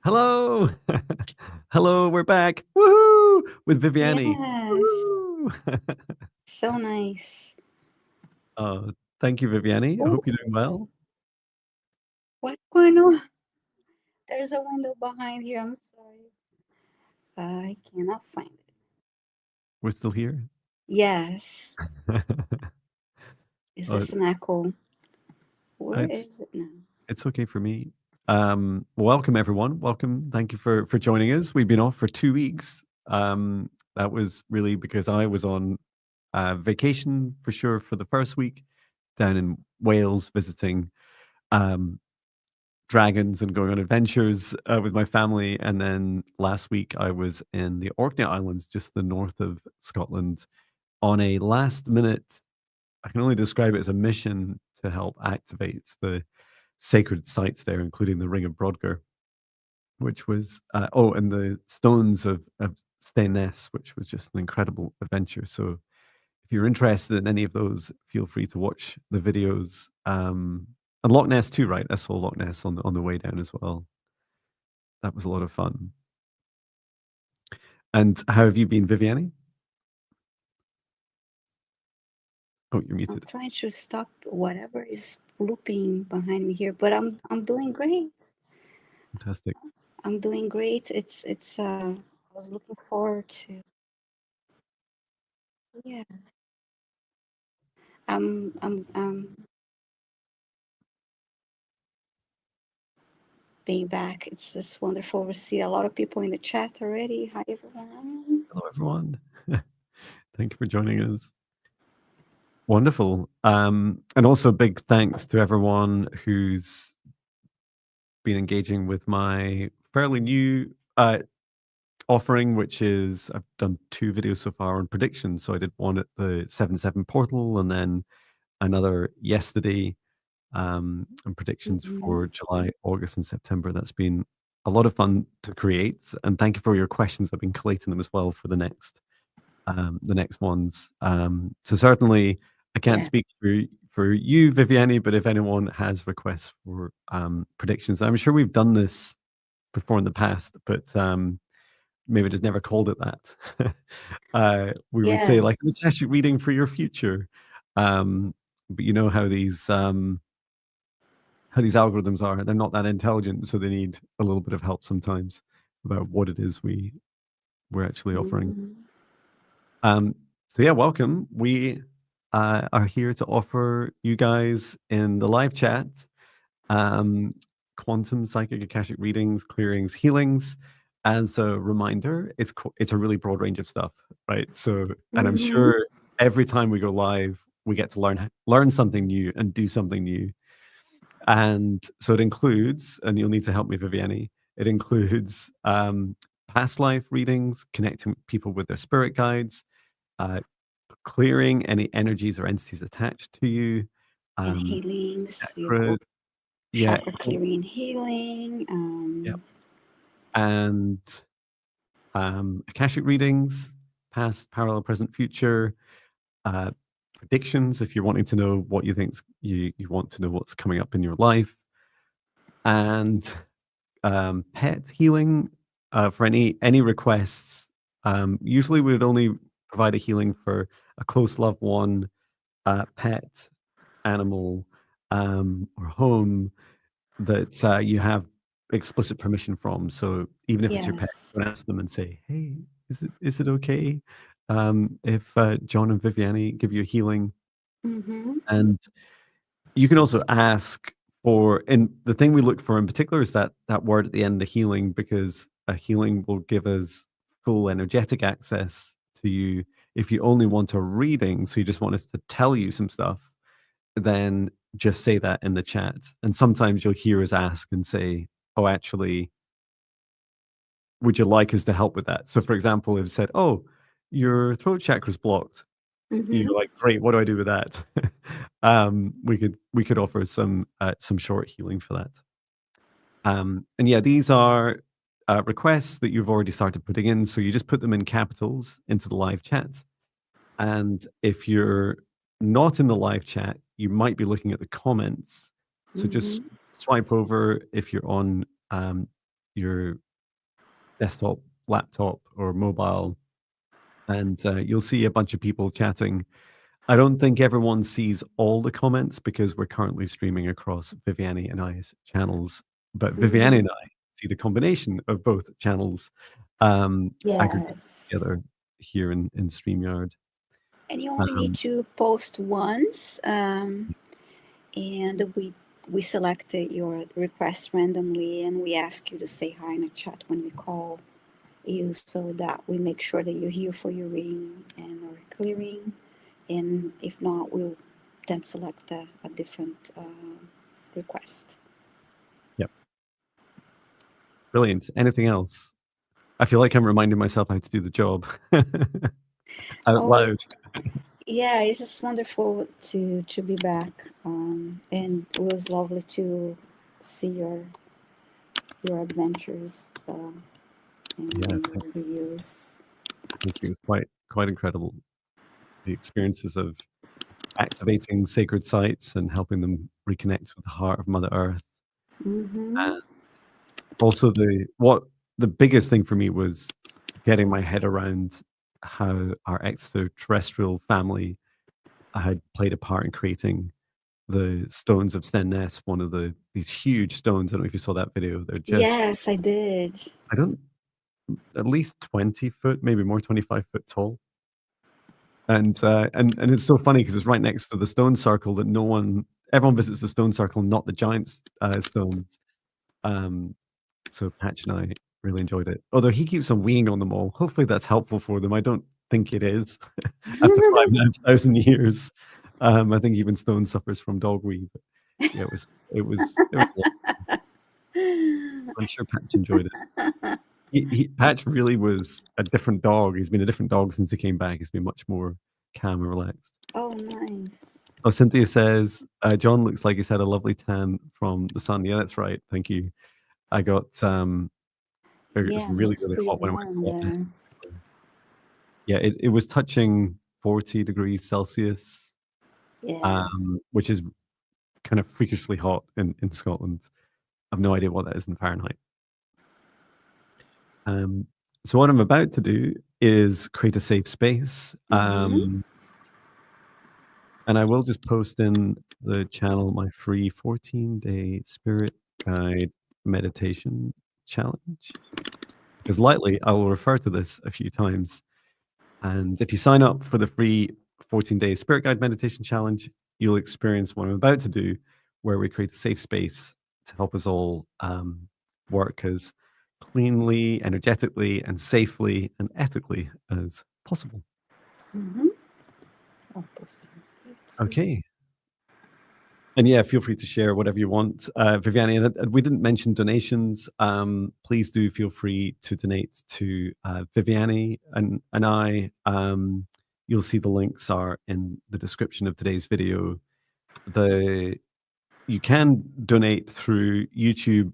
Hello. Hello, we're back. Woohoo! With Viviane. Yes, Woo! so nice. Oh, thank you, Viviane. I Oh, hope you're doing well. so what's going on? There's a window behind here. I'm sorry. I cannot find it. We're still here. Yes, is Uh, this an echo? Where it's is it now? it's okay for me. Welcome everyone. Welcome. Thank you for joining us. We've been off for 2 weeks. That was really because I was on vacation for sure for the first week down in Wales visiting um, dragons and going on adventures with my family. And then last week I was in the Orkney Islands, just the north of Scotland, on a last minute, I can only describe it as a mission to help activate the sacred sites there, including the Ring of Brodgar, which was, and the Stones of Stainess, which was just an incredible adventure. So if you're interested in any of those, feel free to watch the videos. And Loch Ness too, right? I saw Loch Ness on the way down as well. That was a lot of fun. And how have you been, Viviane? Oh, you're I'm muted. trying to stop whatever is looping behind me here, but I'm doing great. Fantastic. I'm doing great. It's I was looking forward to, yeah. I'm being back. It's just wonderful to see a lot of people in the chat already. Hi everyone. Hello, everyone. Thank you for joining us. Wonderful. And also big thanks to everyone who's been engaging with my fairly new offering, which is I've done 2 videos so far on predictions. So I did one at the 7/7 portal and then another yesterday and predictions Mhm. for July, August, and September. That's been a lot of fun to create. And thank you for your questions. I've been collating them as well for the next ones. So certainly, I can't Yeah. speak for you, Viviane, but if anyone has requests for predictions, I'm sure we've done this before in the past, but maybe just never called it that. We would say like an Yes. Akashic reading for your future. But you know how these algorithms are. They're not that intelligent, so they need a little bit of help sometimes about what it is we're actually offering. Mhm. So yeah, welcome. We are here to offer you guys in the live chat um, quantum psychic akashic readings, clearings, healings. As a reminder, it's a really broad range of stuff, right? So, and I'm Mhm. sure every time we go live, we get to learn something new and do something new. And so it includes, and you'll need to help me, Viviane. It includes past life readings, connecting people with their spirit guides, uh, clearing any energies or entities attached to you. And Um, healings, you chakra, go yeah, chakra clearing and healing. yeah, and Akashic readings, past, parallel, present, future, uh, predictions if you're wanting to know what you think you want to know what's coming up in your life, and pet healing for any requests. Usually, we would only provide a healing for a close loved one, pet, animal, or home that you have explicit permission from. So even if it's your pet, Yes. you can ask them and say, "Hey, is it okay if John and Viviane give you a healing?" Mhm. And you can also ask for, and the thing we look for in particular is that word at the end, the healing, because a healing will give us full energetic access to you. If you only want a reading, so you just want us to tell you some stuff, then just say that in the chat. And sometimes you'll hear us ask and say, "Oh, actually, would you like us to help with that?" So, for example, if it said, "Oh, your throat chakra's blocked," Mhm. you're like, "Great, what do I do with that?" We could offer some short healing for that. And yeah, these are requests that you've already started putting in. So you just put them in capitals into the live chat. And if you're not in the live chat, you might be looking at the comments. So just Mhm. swipe over if you're on your desktop, laptop, or mobile, and you'll see a bunch of people chatting. I don't think everyone sees all the comments because we're currently streaming across Viviane and I's channels, but Viviane and I see the combination of both channels aggregated Yes. together here in StreamYard. And you only need to post once, and we select your request randomly, and we ask you to say hi in the chat when we call you, so that we make sure that you're here for your reading and or clearing. And if not, we'll then select a different request. Yep. Brilliant. Anything else? I feel like I'm reminding myself I have to do the job out loud. Yeah, it's just wonderful to be back, and it was lovely to see your adventures and your videos. Thank you. It was quite incredible. The experiences of activating sacred sites and helping them reconnect with the heart of Mother Earth. And also the biggest thing for me was getting my head around how our extraterrestrial family had played a part in creating the stones of Stenness, one of these huge stones. I don't know if you saw that video. They're just Yes, I did. at least 20 foot, maybe more, 25 foot tall. And it's so funny because it's right next to the stone circle that everyone visits the stone circle, not the giant stones. So Patch and I really enjoyed it. Although he keeps on weeing on them all. Hopefully that's helpful for them. I don't think it is. After 5,000 years, I think even stone suffers from dog wee. But yeah, it was. I'm sure Patch enjoyed it. Patch really was a different dog. He's been a different dog since he came back. He's been much more calm and relaxed. Oh, nice. Oh, Cynthia says, John looks like he's had a lovely tan from the sun. Yeah, that's right. Thank you. I got it was really, really hot when I went to the office. Yeah, it was touching 40 degrees Celsius, which is kind of freakishly hot in Scotland. I have no idea what that is in Fahrenheit. So what I'm about to do is create a safe space. And I will just post in the channel my free 14-day spirit guide meditation challenge. Because lightly, I will refer to this a few times. And if you sign up for the free 14-day spirit guide meditation challenge, you'll experience what I'm about to do, where we create a safe space to help us all work as cleanly, energetically, and safely and ethically as possible. Okay. And yeah, feel free to share whatever you want. Viviane, and we didn't mention donations. Please do feel free to donate to Viviane and I. You'll see the links are in the description of today's video. You can donate through YouTube,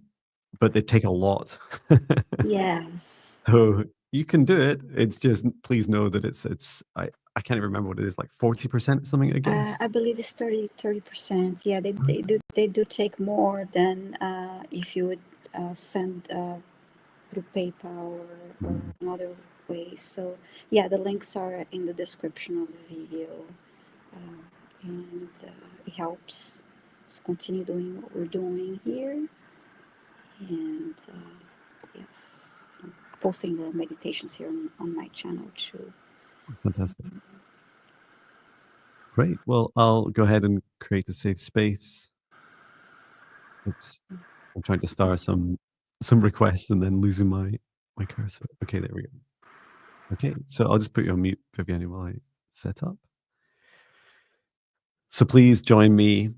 but they take a lot. Yes. So you can do it. It's just, please know that I can't even remember what it is, like 40% or something, I guess. I believe it's 30%. Yeah, they do take more than if you would send through PayPal or another way. So yeah, the links are in the description of the video, and it helps us continue doing what we're doing here. And yes, I'm posting the meditations here on my channel too. Fantastic. Great. Well, I'll go ahead and create a safe space. Oops. I'm trying to start some requests and then losing my cursor. Okay, there we go. Okay, so I'll just put you on mute, Viviane, while I set up. So please join me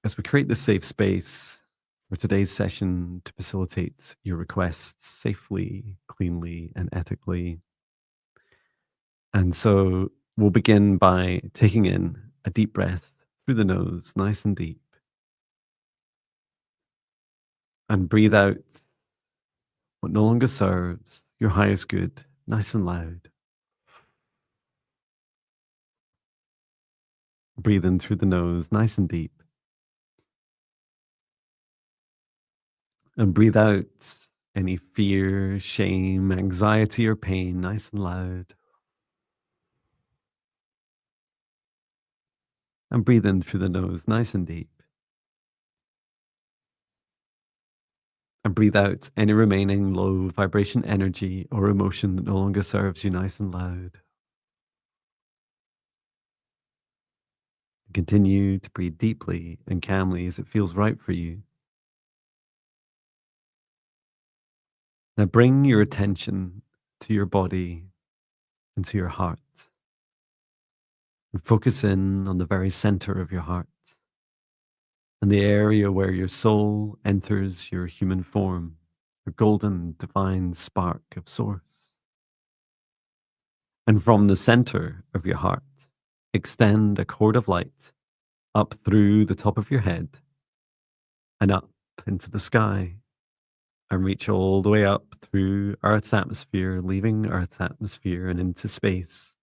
as we create this safe space for today's session to facilitate your requests safely, cleanly, and ethically. And so we'll begin by taking in a deep breath through the nose, nice and deep. And breathe out what no longer serves your highest good, nice and loud. Breathe in through the nose, nice and deep. And breathe out any fear, shame, anxiety, or pain nice and loud. And breathe in through the nose, nice and deep. And breathe out any remaining low vibration energy or emotion that no longer serves you, nice and loud. Continue to breathe deeply and calmly as it feels right for you. Now bring your attention to your body and to your heart. And focus in on the very center of your heart and the area where your soul enters your human form, a golden divine spark of source. And from the center of your heart, extend a cord of light up through the top of your head and up into the sky and reach all the way up through Earth's atmosphere, leaving Earth's atmosphere and into space,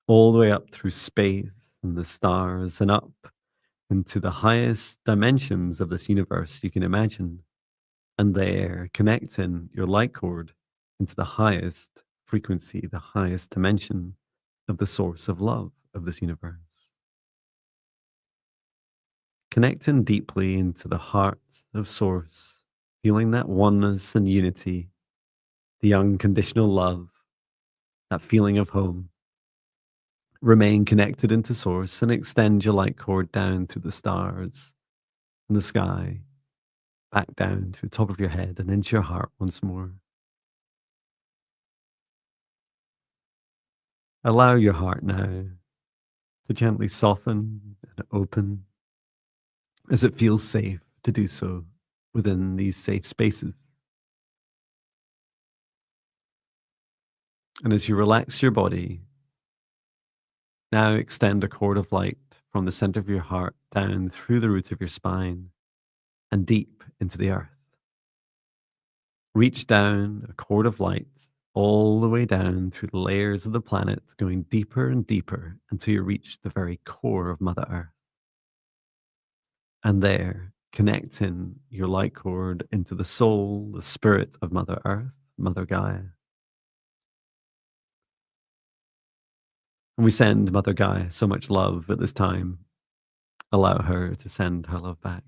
all the way up through space and the stars and up into the highest dimensions of this universe you can imagine. And there, connecting your light cord into the highest frequency, the highest dimension of the source of love of this universe. Connecting deeply into the heart of source, feeling that oneness and unity, the unconditional love, that feeling of home. Remain connected into source and extend your light cord down to the stars and the sky, back down to the top of your head and into your heart once more. Allow your heart now to gently soften and open as it feels safe to do so within these safe spaces. And as you relax your body, now extend a cord of light from the center of your heart down through the root of your spine and deep into the earth. Reach down a cord of light all the way down through the layers of the planet, going deeper and deeper until you reach the very core of Mother Earth. And there, connecting your light cord into the soul, the spirit of Mother Earth, Mother Gaia. And we send Mother Gaia so much love at this time. Allow her to send her love back.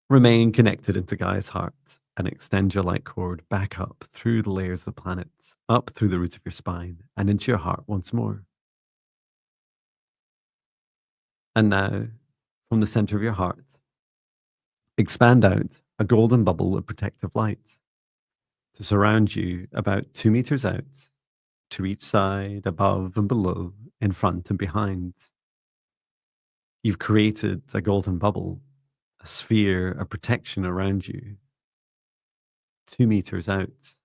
Remain connected into Gaia's heart and extend your light cord back up through the layers of the planet, up through the root of your spine and into your heart once more. And now, from the center of your heart, expand out a golden bubble of protective light to surround you about 2 meters out, to each side, above and below, in front and behind. You've created a golden bubble, a sphere of protection around you, 2 meters out,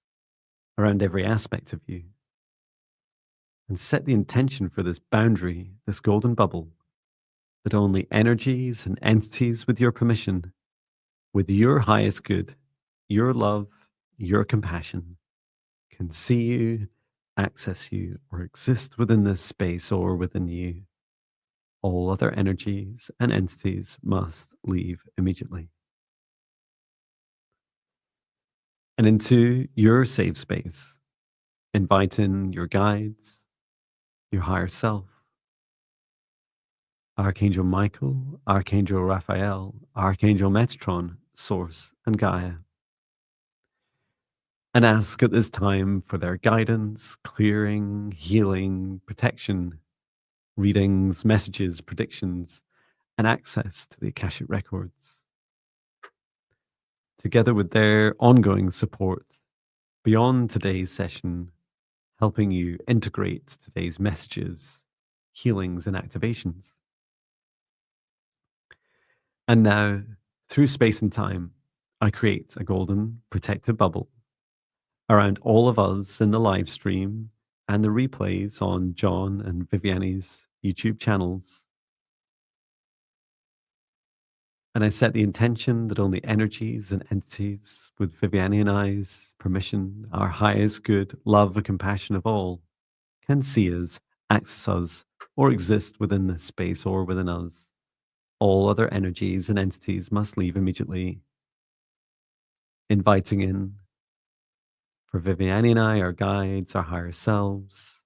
around every aspect of you. And set the intention for this boundary, this golden bubble, that only energies and entities with your permission, with your highest good, your love, your compassion, can see you, access you, or exist within this space or within you. All other energies and entities must leave immediately. And into your safe space, invite in your guides, your higher self, Archangel Michael, Archangel Raphael, Archangel Metatron, Source, and Gaia. And ask at this time for their guidance, clearing, healing, protection, readings, messages, predictions, and access to the Akashic records. Together with their ongoing support beyond today's session, helping you integrate today's messages, healings, and activations. And now, through space and time, I create a golden protective bubble around all of us in the live stream and the replays on John and Viviane's YouTube channels. And I set the intention that only energies and entities with Viviane and I's permission, our highest good, love, and compassion of all, can see us, access us, or exist within this space or within us. All other energies and entities must leave immediately. inviting in for Viviane and I, our guides, our higher selves,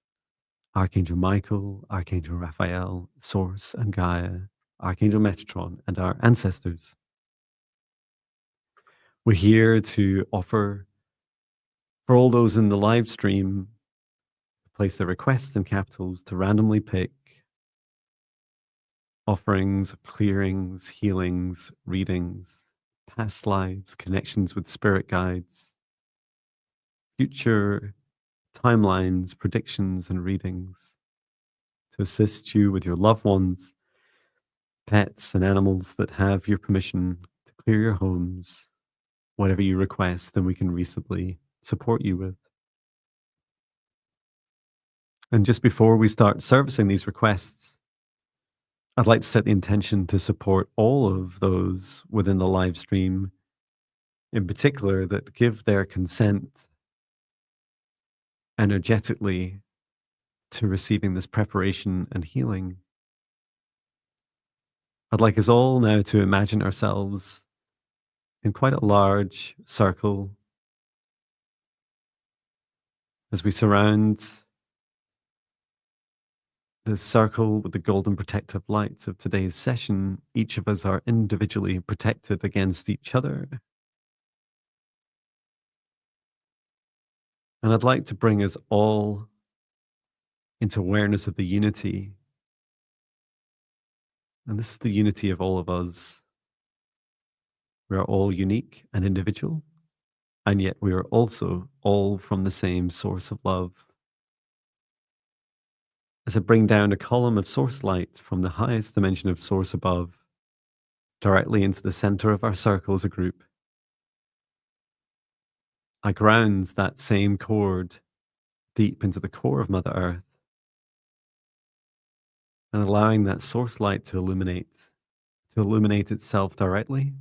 Archangel Michael, Archangel Raphael, Source and Gaia, Archangel Metatron, and our ancestors. We're here to offer for all those in the live stream, place their requests in capitals to randomly pick offerings, clearings, healings, readings, past lives, connections with spirit guides, future timelines, predictions, and readings to assist you with your loved ones, pets, and animals that have your permission to clear your homes, whatever you request, and we can reasonably support you with. And just before we start servicing these requests, I'd like to set the intention to support all of those within the live stream, in particular, that give their consent energetically to receiving this preparation and healing. I'd like us all now to imagine ourselves in quite a large circle as we surround the circle with the golden protective light of today's session. Each of us are individually protected against each other. And I'd like to bring us all into awareness of the unity. And this is the unity of all of us. We are all unique and individual, and yet we are also all from the same source of love. As I bring down a column of source light from the highest dimension of source above, directly into the center of our circle as a group, I ground that same cord deep into the core of Mother Earth, and allowing that source light to illuminate itself directly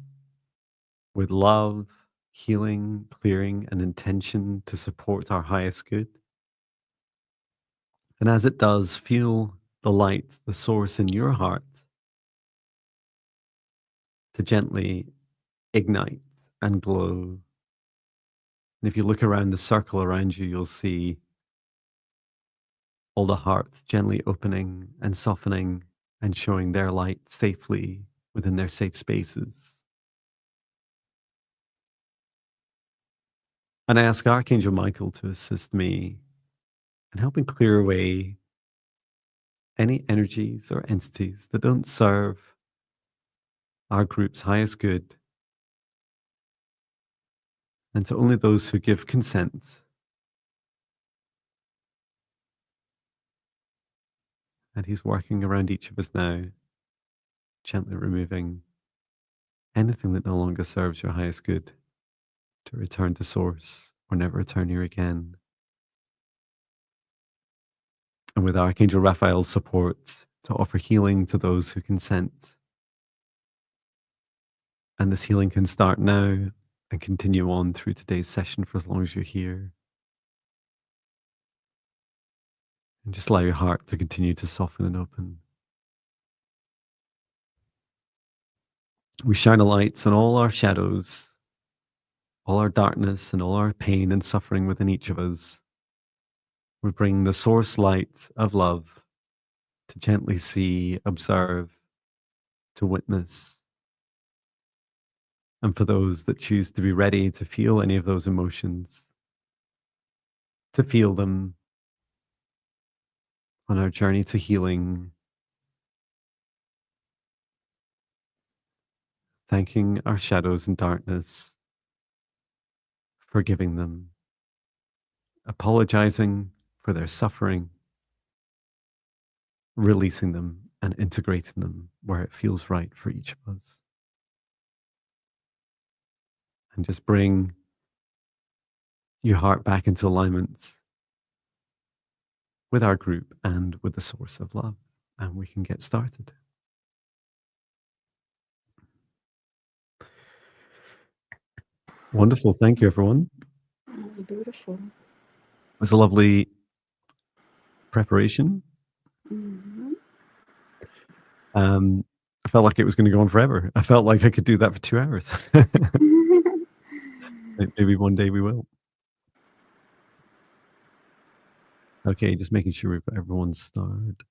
with love, healing, clearing, and intention to support our highest good. And as it does, feel the light, the source in your heart to gently ignite and glow. And if you look around the circle around you, you'll see all the hearts gently opening and softening and showing their light safely within their safe spaces. And I ask Archangel Michael to assist me in helping clear away any energies or entities that don't serve our group's highest good, and to only those who give consent. And he's working around each of us now, gently removing anything that no longer serves your highest good to return to source or never return here again. And with Archangel Raphael's support, to offer healing to those who consent. And this healing can start now and continue on through today's session for as long as you're here. And just allow your heart to continue to soften and open. We shine a light on all our shadows, all our darkness, and all our pain and suffering within each of us. We bring the source light of love to gently see, observe, to witness. And for those that choose to be ready to feel any of those emotions, to feel them on our journey to healing, thanking our shadows and darkness, forgiving them, apologizing for their suffering, releasing them and integrating them where it feels right for each of us. And just bring your heart back into alignment with our group and with the source of love, and we can get started. Wonderful. Thank you, everyone. That was beautiful. It was a lovely preparation. Mm-hmm. I felt like it was going to go on forever. I felt like I could do that for 2 hours. Maybe one day we will. Okay, just making sure we've got everyone's starred,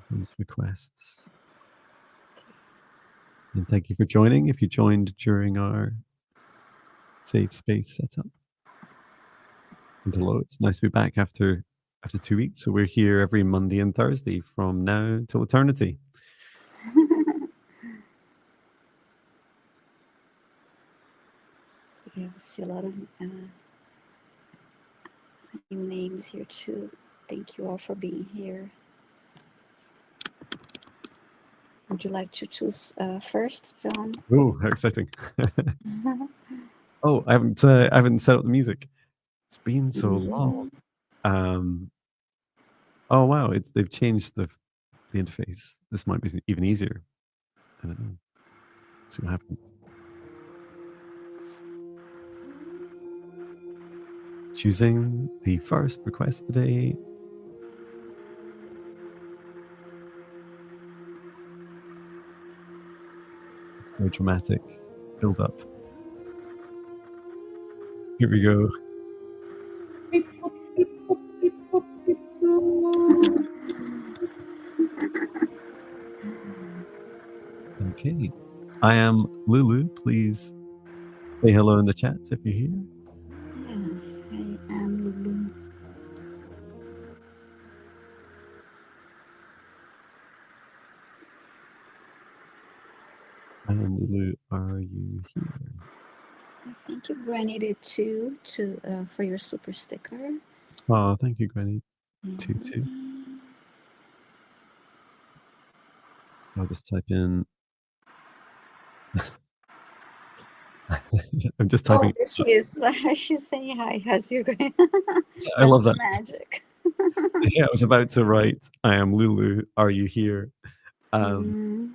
everyone's requests. And thank you for joining. If you joined during our safe space setup. And hello, it's nice to be back after 2 weeks. So we're here every Monday and Thursday from now till eternity. Yeah, I see a lot of new names here too. Thank you all for being here. Would you like to choose first, John? Oh, how exciting! Oh, I haven't set up the music. It's been so long. Oh wow, they've changed the interface. This might be even easier. I don't know. Let's see what happens. Choosing the first request today. It's no dramatic build up. Here we go. Okay. I am Lulu. Please say hello in the chat if you're here. Yes, I am Lulu. I am Lulu. Are you here? Thank you, Granny, too, for your super sticker. Oh, thank you, Granny. Too. I'll just type in. I'm just typing. Oh, there she is. She's saying hi. How's your going? I love that. Magic. Yeah, I was about to write, I am Lulu. Are you here? And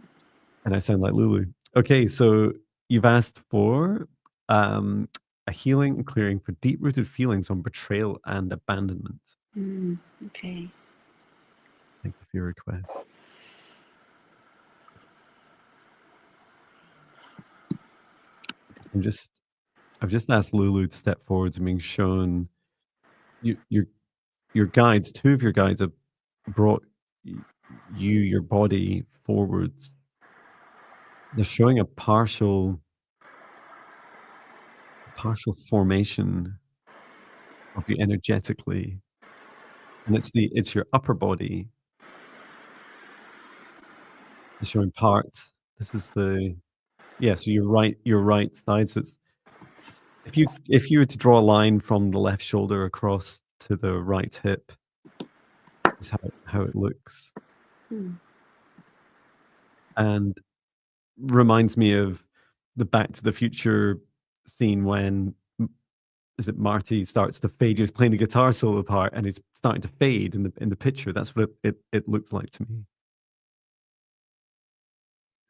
I sound like Lulu. Okay, so you've asked for a healing and clearing for deep-rooted feelings on betrayal and abandonment. Okay. Thank you for your request. I've just asked Lulu to step forwards and being shown your guides. Two of your guides have brought your body forwards. They're showing a partial formation of you energetically, and it's your upper body. It's showing parts. This is so your right side. So it's if you were to draw a line from the left shoulder across to the right hip, is how it looks. And reminds me of the Back to the Future scene when is it Marty starts to fade. He was playing the guitar solo part, and it's starting to fade in the picture. That's what it looks like to me.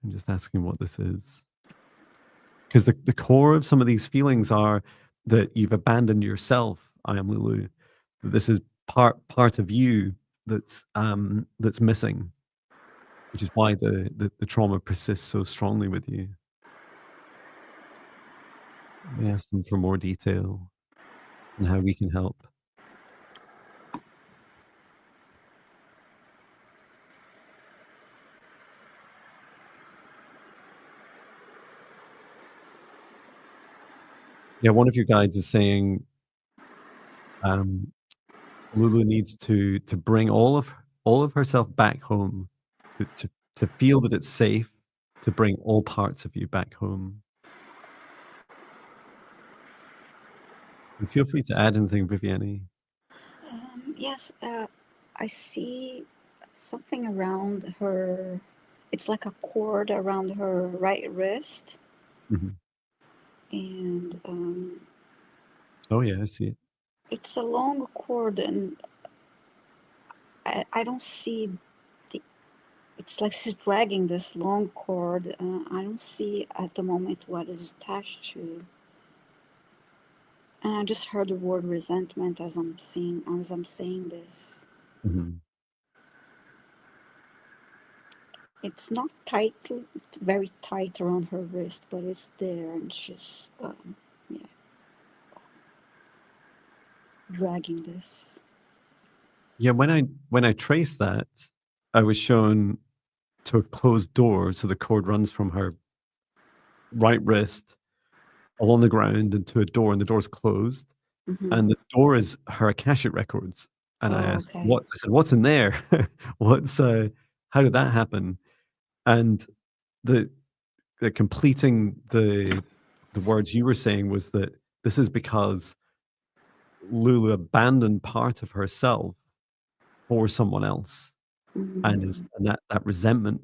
I'm just asking what this is, because the core of some of these feelings are that you've abandoned yourself. I am Lulu. This is part of you that's missing, which is why the trauma persists so strongly with you. Let me ask them for more detail and how we can help. Yeah, one of your guides is saying Lulu needs to bring all of herself back home, to feel that it's safe, to bring all parts of you back home. And feel free to add anything, Viviane. Yes, I see something around her. It's like a cord around her right wrist. And oh yeah, I see it. It's a long cord, and I don't see it's like she's dragging this long cord. I don't see at the moment what is attached to. And I just heard the word resentment as I'm saying this. It's not tight, very tight around her wrist, but it's there, and she's yeah. dragging this. Yeah, when I traced that, I was shown to a closed door, so the cord runs from her right wrist along the ground into a door, and the door's closed, Hmm. and the door is her Akashic records. And I Oh, asked, okay. "What?" I said, "What's in there? What's how did that happen?" And the completing the words you were saying was that this is because Lulu abandoned part of herself for someone else, and Mm-hmm. that resentment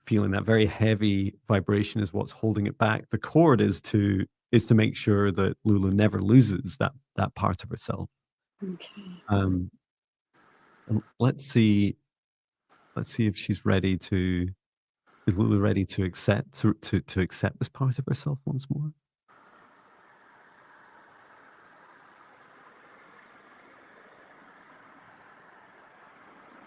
feeling, that very heavy vibration is what's holding it back. The cord is to make sure that Lulu never loses that part of herself. Okay. Um, and let's see if she's ready to is Lulu ready to accept to accept this part of herself once more?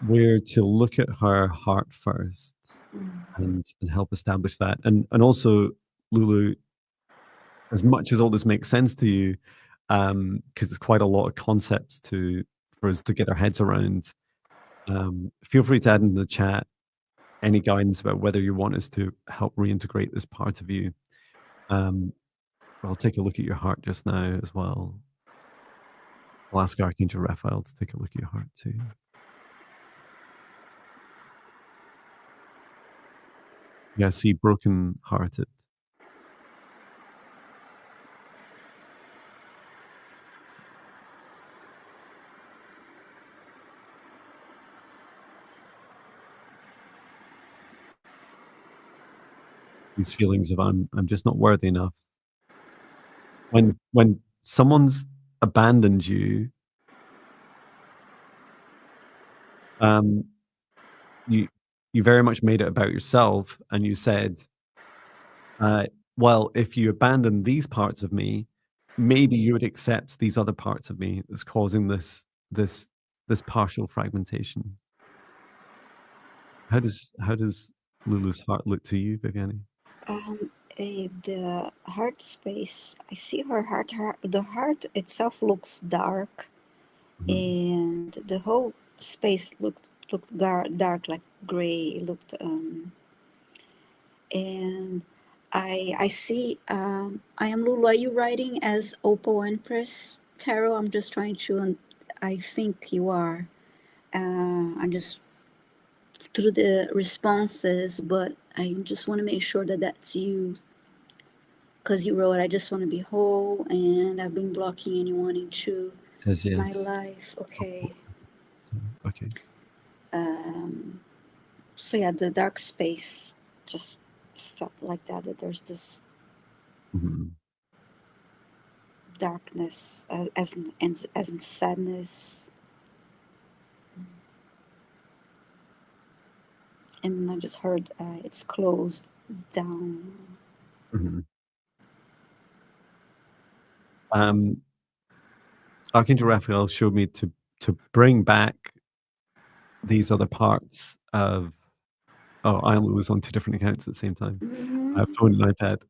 We're to look at her heart first Mm. and help establish that. And also, Lulu, as much as all this makes sense to you, because it's quite a lot of concepts to for us to get our heads around, feel free to add in the chat any guidance about whether you want us to help reintegrate this part of you. Um, I'll take a look at your heart just now as well. I'll ask Archangel Raphael to take a look at your heart too. Yeah, I see broken hearted. These feelings of I'm just not worthy enough. When someone's abandoned you, um, you you very much made it about yourself, and you said, uh, "Well, if you abandon these parts of me, maybe you would accept these other parts of me that's causing this this partial fragmentation." How does Lulu's heart look to you, Viviane? The heart space, I see her heart, the heart itself looks dark, Mhm, and the whole space looked dark, like gray. It looked and I see. I am Lulu. Are you writing as Opal Empress Tarot? I'm just trying to. I think you are. I'm just through the responses, but I just want to make sure that that's you. Because you wrote, I just want to be whole, and I've been blocking anyone into says my yes. life. Oh, oh, Okay. okay. So yeah, the dark space just felt like that there's this Mhm, darkness, as in sadness, and I just heard it's closed down. mhm. Um, Archangel Raphael showed me to bring back these other parts of oh, I was on 2 different accounts at the same time, Mm-hmm. phone and iPad.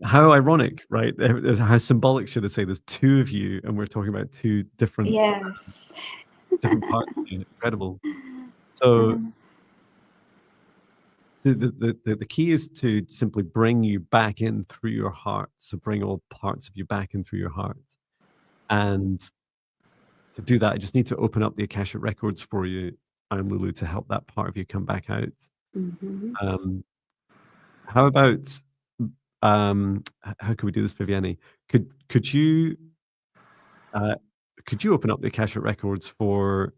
How ironic, right? How symbolic should I say? There's 2 of you, and we're talking about 2 Yes. different parts of you. Incredible. So, the key is to simply bring you back in through your heart. So bring all parts of you back in through your heart. And to do that, I just need to open up the Akashic records for you, I'm Lulu, to help that part of you come back out. Mm-hmm. Um, how about, how could we do this, Viviane? Could you, uh, could you open up the Akashic records for,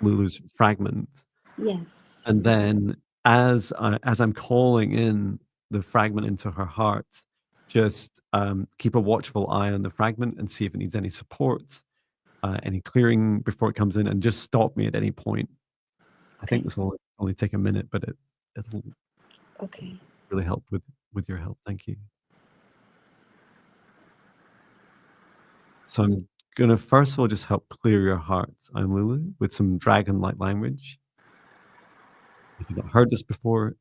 Lulu's fragment? Yes. And then as I'm calling in the fragment into her heart, just, keep a watchful eye on the fragment and see if it needs any support, any clearing before it comes in, and just stop me at any point. I think Okay. this will only take a minute, but it'll Okay. really help with your help. Thank you. So I'm gonna first of all just help clear your heart. I'm Lulu with some dragon-like language. If you've not heard this before,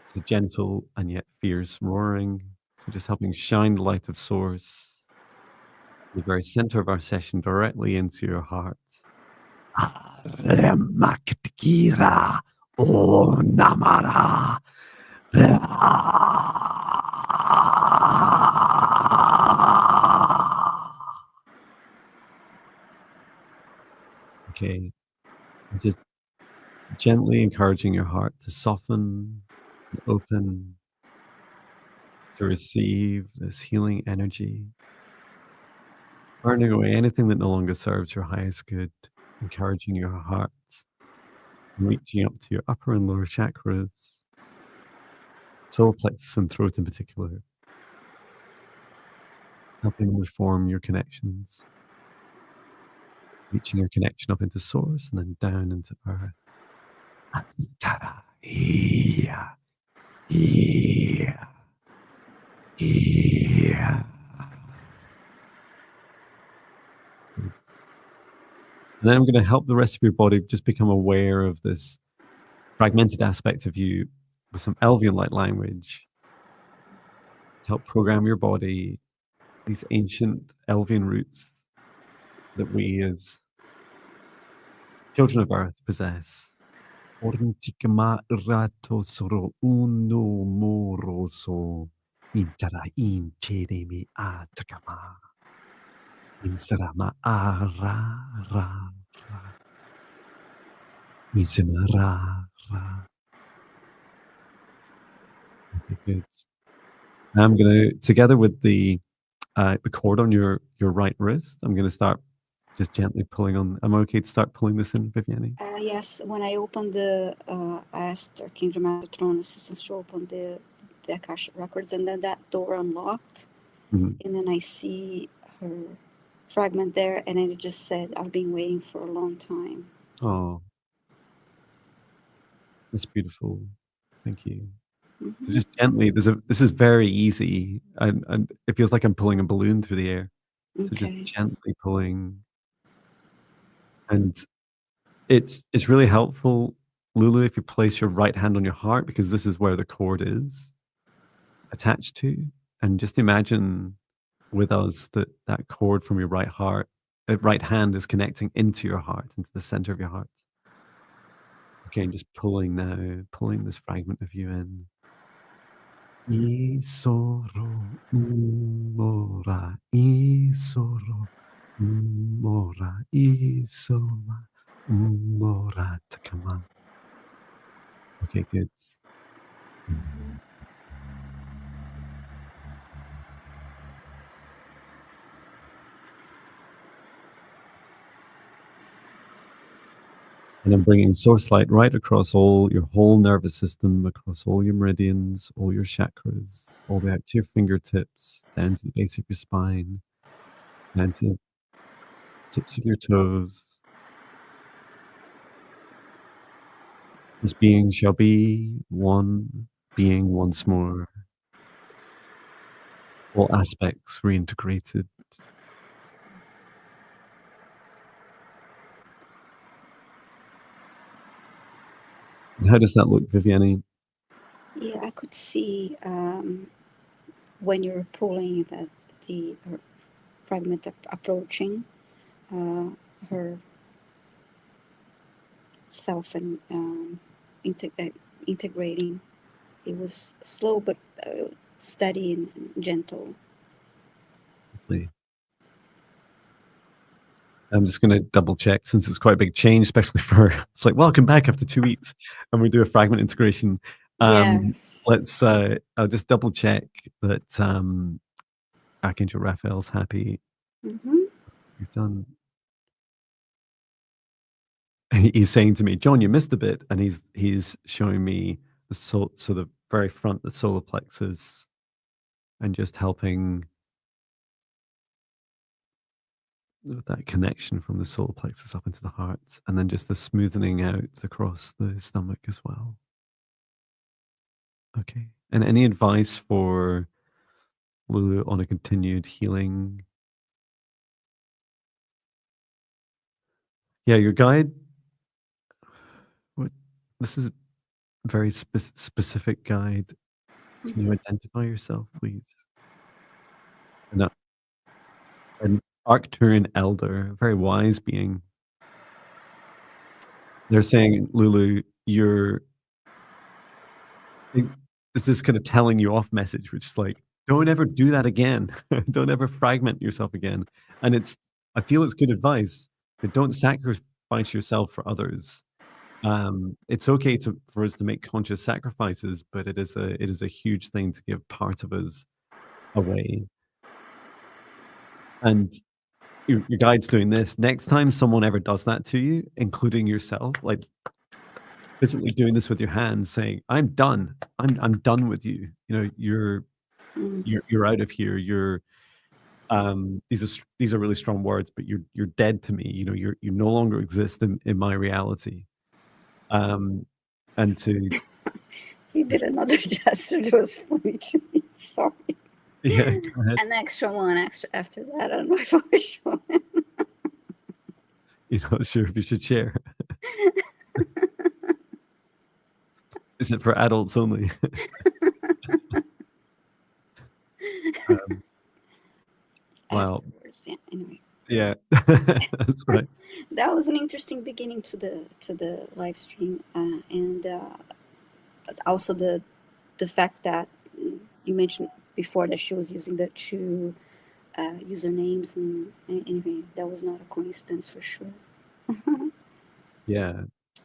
it's a gentle and yet fierce roaring. So just helping shine the light of source the very center of our session, directly into your heart. Remaktikira o namara. Okay, just gently encouraging your heart to soften and open to receive this healing energy, burning away anything that no longer serves your highest good, encouraging your heart, reaching up to your upper and lower chakras, solar plexus and throat in particular, helping reform your connections, reaching your connection up into source and then down into earth. Ta-da. Yeah. Yeah. Yeah. And then I'm going to help the rest of your body just become aware of this fragmented aspect of you with some Elvian like language to help program your body, these ancient Elvian roots that we as children of Earth possess. Orntikama rato soro uno moroso intara incheremi atakama insarama ara ra ra insema ra ra. Okay, good. I'm gonna, together with the cord on your right wrist, I'm gonna start just gently pulling on. I'm okay to start pulling this in, Viviane? Yes, when I opened the I asked Archangel Dramatic assistants to open the Akashic records, and then that door unlocked, Mhm. and then I see her fragment there, and I just said, I've been waiting for a long time. Oh, that's beautiful. Thank you. So Mm-hmm. just gently, this is very easy, and it feels like I'm pulling a balloon through the air. So just Okay. gently pulling, and it's really helpful, Lulu, if you place your right hand on your heart, because this is where the cord is attached to, and just imagine with us that that cord from your right hand is connecting into your heart, into the center of your heart. Okay, and just pulling now, pulling this fragment of you in. Isoro mora, isoro mora, isoma mora takama. Okay, good. And I'm bringing source light right across all your whole nervous system, across all your meridians, all your chakras, all the way out to your fingertips, down to the base of your spine, down to the tips of your toes. This being shall be one being once more, all aspects reintegrated. And how does that look, Viviane? Yeah, I could see when you're pulling that the fragment approaching her self and integrating. It was slow but steady and gentle. Lovely. I'm just going to double check since it's quite a big change, especially for it's like welcome back after 2 weeks, and we do a fragment integration. Yes. Let's I'll just double check that Archangel Raphael's happy. Mm-hmm. You've done. He's saying to me, John, you missed a bit, and he's showing me the so the very front, the solar plexus, and just helping with that connection from the solar plexus up into the heart, and then just the smoothing out across the stomach as well. Okay. And any advice for Lulu on a continued healing? Yeah, your guide. What? This is a very specific guide. Can you identify yourself, please? No, Arcturian elder, a very wise being. They're saying, Lulu, you're this is kind of telling you off message, which is like, don't ever do that again. Don't ever fragment yourself again. And I feel it's good advice, but don't sacrifice yourself for others. It's okay for us to make conscious sacrifices, but it is a huge thing to give part of us away. And your guide's doing this. Next time someone ever does that to you, including yourself, like physically doing this with your hands, saying, "I'm done. I'm done with you. You know, you're out of here. You're these are really strong words, but you're dead to me. You know, you no longer exist in my reality." And to He did another gesture that was funny to me. Sorry. yeah, go ahead. An extra one after that. I don't know if I was sure. You're not sure if you should share. Is it for adults only? Wow. Afterwards, yeah. Anyway, Yeah, that's right. that was an interesting beginning to the live stream, and also the fact that you mentioned before that she was using the two usernames, and anyway, that was not a coincidence for sure. Yeah.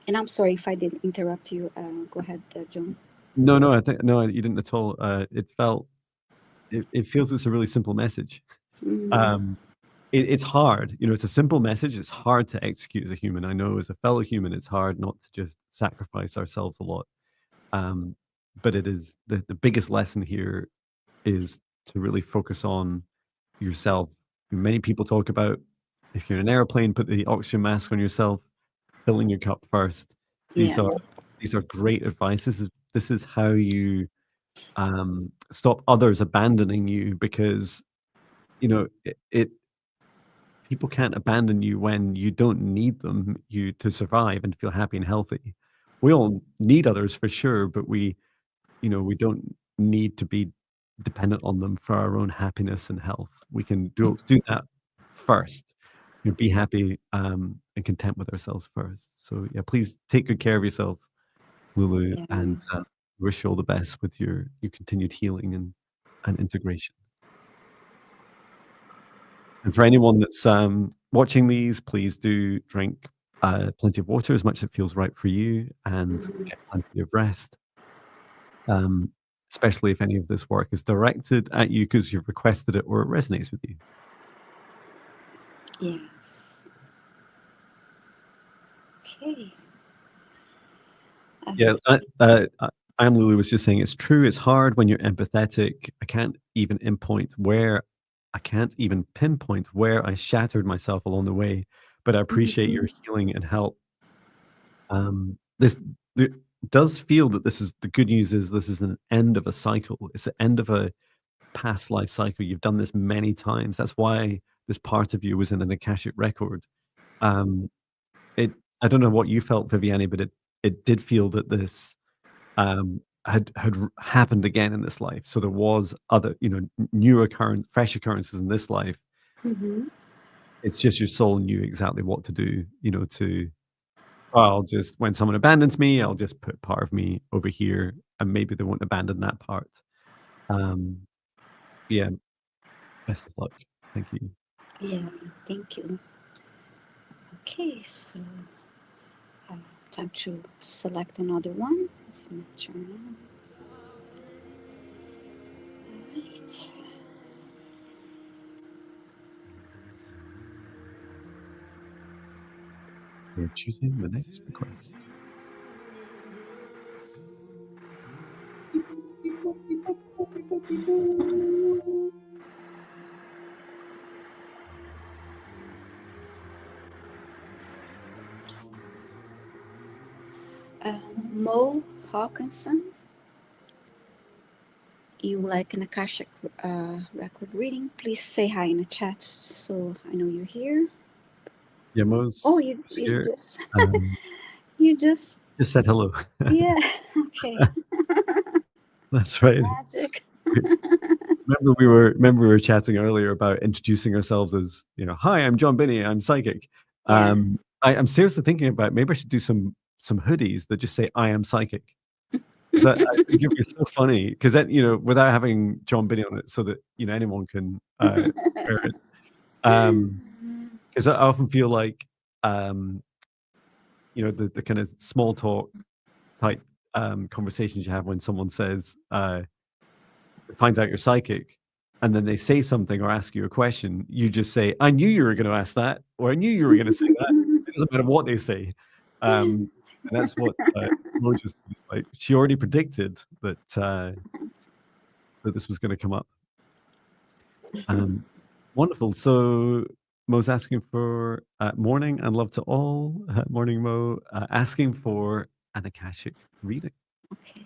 And I'm sorry if I did interrupt you. Go ahead, John. No, I think no, you didn't at all. It feels it's a really simple message. It's hard, you know. It's a simple message. It's hard to execute as a human. I know as a fellow human, it's hard not to just sacrifice ourselves a lot. But it is the biggest lesson here is to really focus on yourself. Many people talk about if you're in an airplane, put the oxygen mask on yourself, filling your cup first. These are great advice. This is how you stop others abandoning you, because you know people can't abandon you when you don't need them to survive and feel happy and healthy. We all need others for sure, but we don't need to be dependent on them for our own happiness and health. We can do that first. Be happy and content with ourselves first. So yeah, please take good care of yourself, Lulu, and wish you all the best with your continued healing and integration. And for anyone that's watching these, please do drink plenty of water, as much as it feels right for you, and get plenty of rest. Especially if any of this work is directed at you because you've requested it or it resonates with you. Yes. Okay. Yeah, I am Lulu was just saying it's true. It's hard when you're empathetic. I can't even pinpoint where I shattered myself along the way, but I appreciate your healing and help. This does feel that this is the good news is this is an end of a cycle. It's the end of a past life cycle. You've done this many times. That's why this part of you was in an Akashic record. I don't know what you felt, Viviane, but it did feel that this had happened again in this life. So there was other, fresh occurrences in this life. It's just your soul knew exactly what to do, when someone abandons me, I'll just put part of me over here and maybe they won't abandon that part. Yeah. Best of luck. Thank you. Yeah, thank you. Okay, so time to select another one. It's my turn now. All right. We're choosing the next request. Mo Hawkinson, you like an Akashic record reading? Please say hi in the chat so I know you're here. Yeah, Mo's you here. just you just said hello. Yeah, okay. That's right. Magic. remember we were chatting earlier about introducing ourselves as, hi, I'm John Binney, I'm psychic. Yeah. I'm seriously thinking about maybe I should do some hoodies that just say I am psychic. Because I think it'd be so funny. Because then, without having John Binney on it, so that anyone can wear it. Because I often feel like the kind of small talk type conversations you have when someone says finds out you're psychic, and then they say something or ask you a question, you just say, I knew you were going to ask that, or I knew you were going to say that. It doesn't matter what they say. And that's what Mo just was like. She already predicted that that this was going to come up. Wonderful. So Mo's asking for morning and love to all. Morning, Mo. Asking for an Akashic reading. Okay.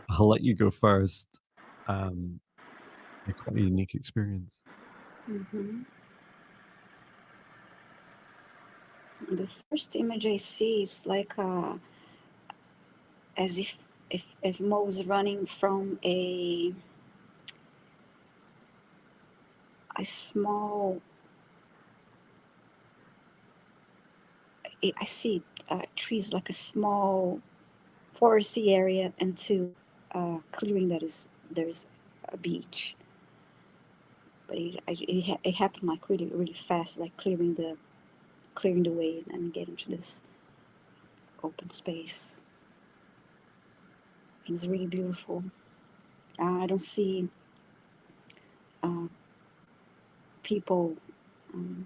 I'll let you go first. Quite a unique experience. Mm-hmm. The first image I see is like as if Mo was running from a small. I see trees like a small foresty area into clearing that is there's a beach. But it happened like really really fast, like clearing the way and getting to this open space. And it's really beautiful. I don't see people. Um,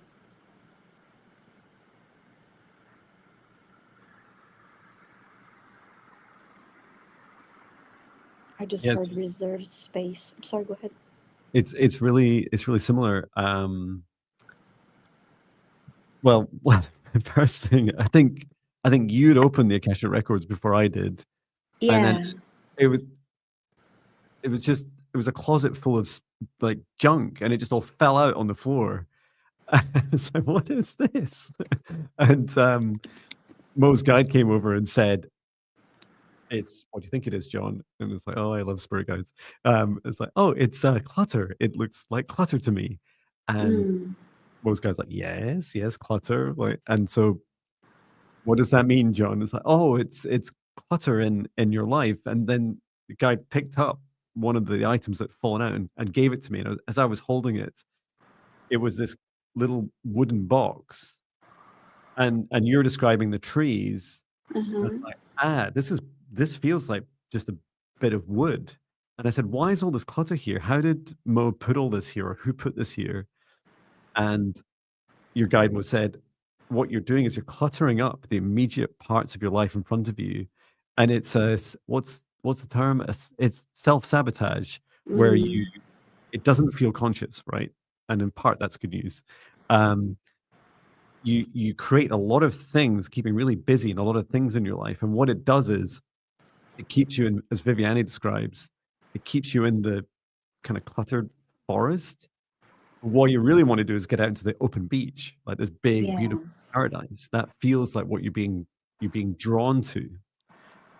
I just Yes, heard reserved space. I'm sorry. Go ahead. it's really similar. Well, first thing, I think you'd opened the Akasha records before I did, and then Yeah. it was just it was a closet full of like junk, and it just all fell out on the floor. It's like, what is this? And Mo's guide came over and said, "It's what do you think it is, John?" And it's like, "Oh, I love spirit guides." It's like, "Oh, it's clutter. It looks like clutter to me." And Mm. most guys like, yes, yes, clutter. Like, and so what does that mean, John? It's like, oh, it's clutter in your life. And then the guy picked up one of the items that fallen out and gave it to me. And as I was holding it, it was this little wooden box. And you're describing the trees. And it's Uh-huh. like, this feels like just a bit of wood. And I said, why is all this clutter here? How did Mo put all this here, or who put this here? And your guide was said, what you're doing is you're cluttering up the immediate parts of your life in front of you, and it's what's the term? It's self-sabotage, where Mm. it doesn't feel conscious, right? And in part, that's good news. Um, you create a lot of things, keeping really busy, and a lot of things in your life, and what it does is it keeps you in, as Viviane describes, it keeps you in the kind of cluttered forest. What you really want to do is get out into the open beach, like this big, beautiful Yes. paradise. That feels like what you're being drawn to.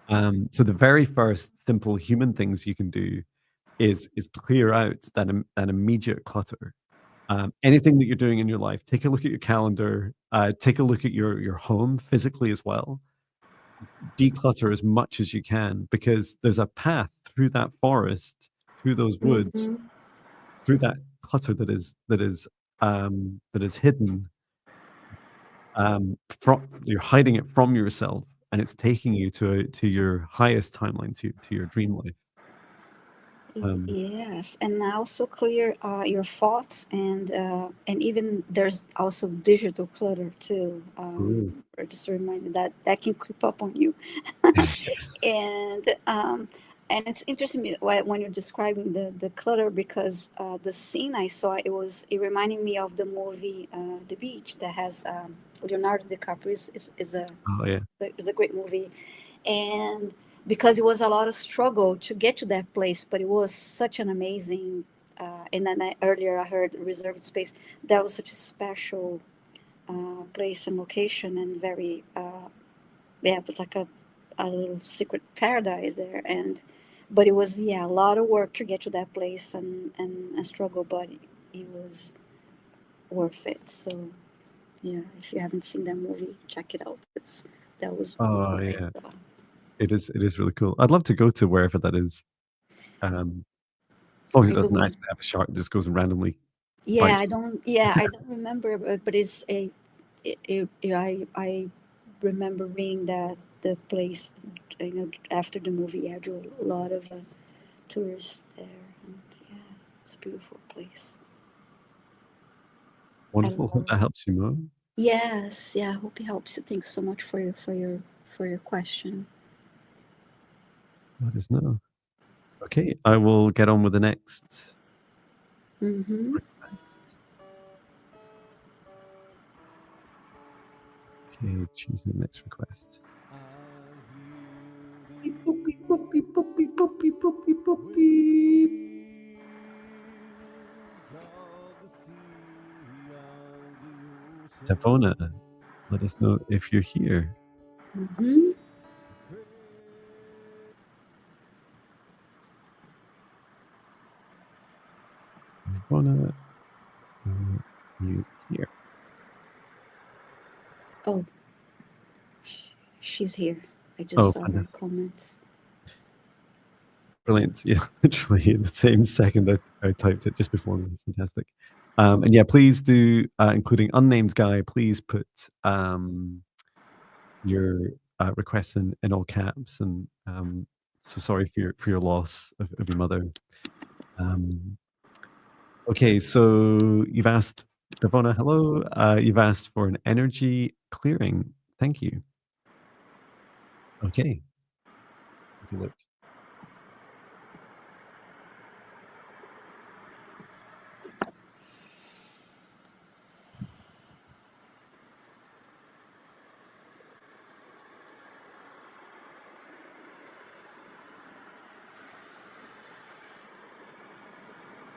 So the very first simple human things you can do is clear out that immediate clutter. Anything that you're doing in your life, take a look at your calendar, take a look at your home physically as well. Declutter as much as you can, because there's a path through that forest, through those woods, Mm-hmm. through that clutter that is hidden. You're hiding it from yourself, and it's taking you to your highest timeline, to your dream life. Yes, and also clear your thoughts, and even there's also digital clutter too. Ooh. Or just a reminder that can creep up on you. Yes. And And it's interesting when you're describing the clutter, because the scene I saw, it reminded me of the movie The Beach, that has Leonardo DiCaprio. Oh yeah. Is a great movie, and because it was a lot of struggle to get to that place, but it was such an amazing. And then earlier I heard reserved space. That was such a special place and location, and very yeah, it was like a little secret paradise there. And but it was, yeah, a lot of work to get to that place, and a struggle, but it was worth it. So yeah, if you haven't seen that movie, check it out. That was Oh what I yeah. saw. It is really cool. I'd love to go to wherever that is. As long as I it doesn't don't. actually have a shark that just goes and randomly Yeah, bites I you. don't. Yeah, I don't remember, but it's a. I remember reading that the place, after the movie, yeah, drew a lot of tourists there, and yeah, it's a beautiful place. I Wonderful. Hope love that it. helps you, Mo. Yes, yeah. I hope it helps you. Thanks so much for your question. Let us know. Okay, I will get on with the next Mm-hmm. request. Okay, choose the next request. Beep, boop, beep, boop, beep, boop, beep, boop, beep, boop, beep, boop, beep. Tavona, let us know if you're here. Mm-hmm. Tavona, are you here? Oh, she's here. I just Oh, saw her fantastic. comments. Brilliant. Yeah, literally in the same second I typed it just before me. Fantastic. And yeah, please do, including unnamed guy, please put your requests in all caps. And so sorry for your loss of your mother. Okay, so you've asked, Devona, hello. You've asked for an energy clearing. Thank you. Okay. Take a look.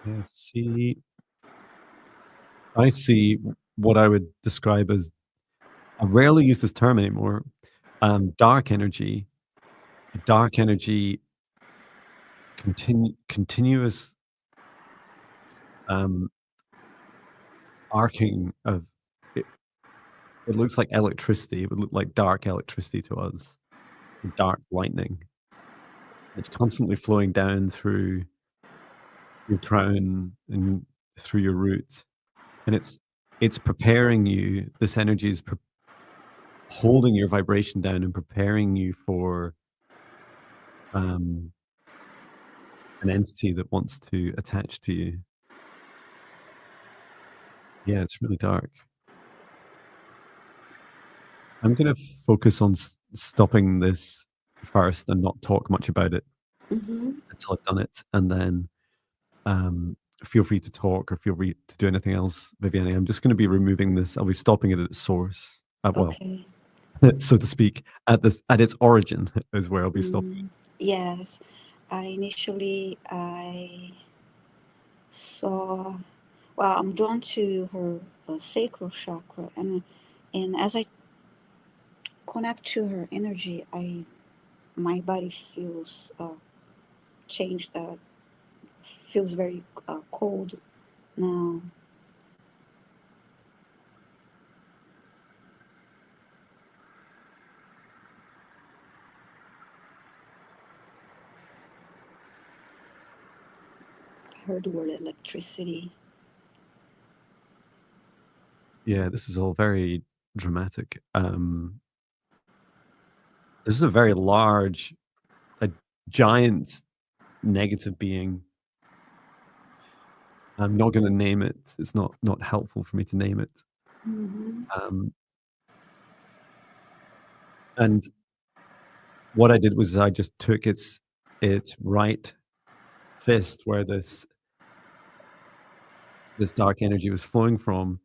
Let's see. I see what I would describe as, I rarely use this term anymore, dark energy. Dark energy, continuous um, arcing of it. It looks like electricity. It would look like dark electricity to us, dark lightning. It's constantly flowing down through your crown and through your roots, and it's preparing you. This energy is holding your vibration down and preparing you for an entity that wants to attach to you. Yeah, it's really dark. I'm going to focus on stopping this first and not talk much about it Mm-hmm. until I've done it, and then feel free to talk or feel free to do anything else, Viviane. I'm just going to be removing this. I'll be stopping it at its source. Well, Okay. so to speak, at its origin is where I'll be stopping it. Mm, yes. I saw. Well, I'm drawn to her sacral chakra, and as I connect to her energy, I my body feels changed. Feels very cold now. I heard the word electricity. Yeah, this is all very dramatic. This is a very large, a giant negative being. I'm not going to name it. It's not helpful for me to name it. Mm-hmm. And what I did was I just took its its right fist where this dark energy was flowing from,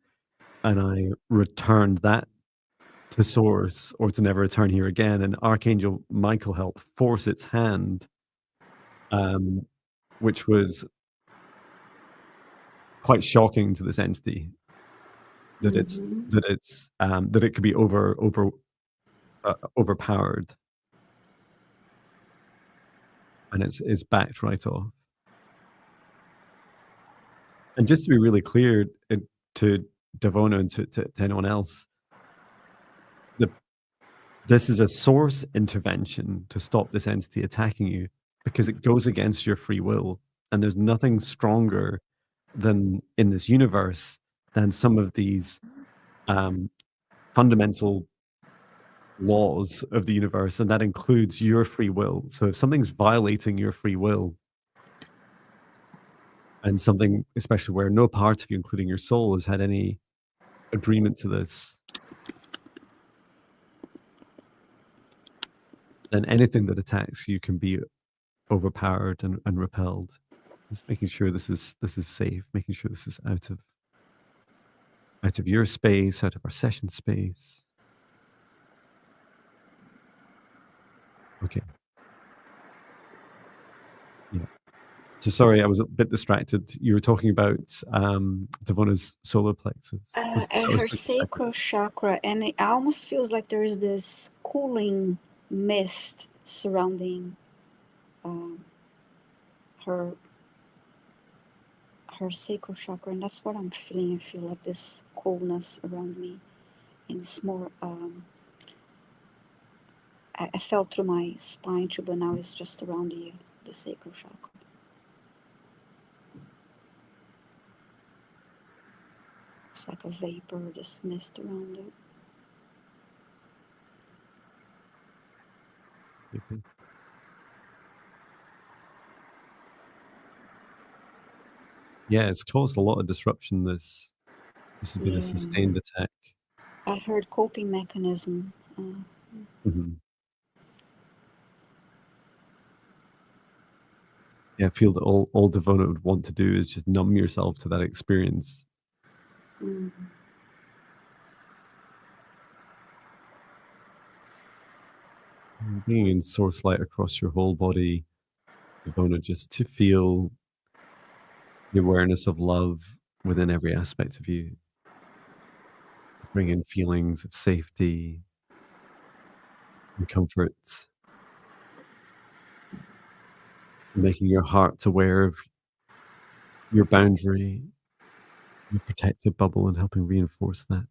and I returned that to source, or to never return here again. And Archangel Michael helped force its hand, um, which was quite shocking to this entity, that Mm-hmm. that it could be overpowered, and it's backed right off. And just to be really clear, to Devona and to anyone else, this is a source intervention to stop this entity attacking you, because it goes against your free will, and there's nothing stronger than in this universe than some of these fundamental laws of the universe, and that includes your free will. So if something's violating your free will, and something especially where no part of you, including your soul, has had any agreement to this, then anything that attacks you can be overpowered and repelled. Just making sure this is safe, making sure this is out of your space, out of our session space. Okay. Yeah. So sorry, I was a bit distracted. You were talking about Devona's solar plexus. At her sacral chakra, and it almost feels like there is this cooling mist surrounding her sacral chakra, and that's what I'm feeling. I feel like this coolness around me, and it's more. I felt through my spine too, but now it's just around the sacral chakra. It's like a vapor, this mist around it. Okay. Yeah, it's caused a lot of disruption. This has been a sustained attack. I heard coping mechanism. Mm-hmm. Yeah, I feel that all Devona would want to do is just numb yourself to that experience. Being in source light across your whole body, Devona, just to feel the awareness of love within every aspect of you, to bring in feelings of safety and comfort, making your heart aware of your boundary, your protective bubble, and helping reinforce that.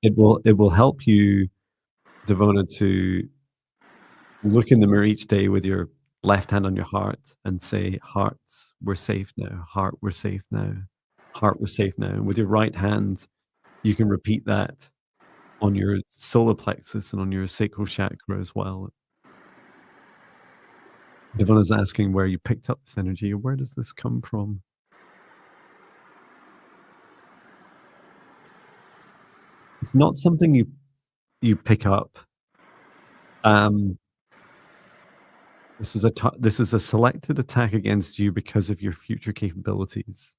It will help you, Devona, to look in the mirror each day with your left hand on your heart and say, "Heart, we're safe now. Heart, we're safe now. Heart, we're safe now." And with your right hand, you can repeat that on your solar plexus and on your sacral chakra as well. Devona's asking where you picked up this energy. Where does this come from? It's not something you pick up. This is a selected attack against you because of your future capabilities.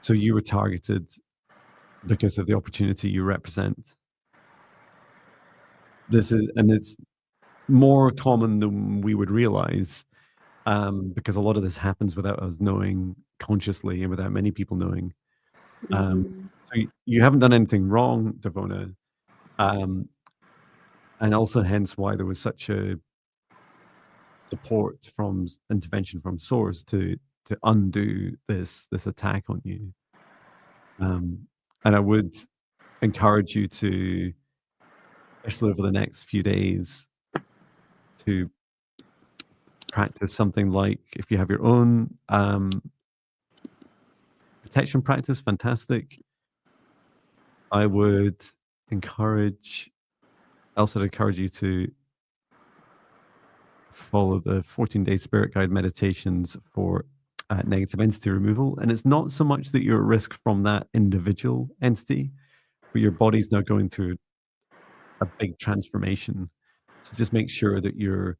So you were targeted because of the opportunity you represent. It's more common than we would realize, because a lot of this happens without us knowing consciously and without many people knowing. So you haven't done anything wrong, Devona, and also hence why there was such a support from intervention from source to undo this attack on you. And I would encourage you to, especially over the next few days, to practice something like, if you have your own protection practice, fantastic. I would encourage you to follow the 14-day spirit guide meditations for negative entity removal. And it's not so much that you're at risk from that individual entity, but your body's now going through a big transformation. So just make sure that you're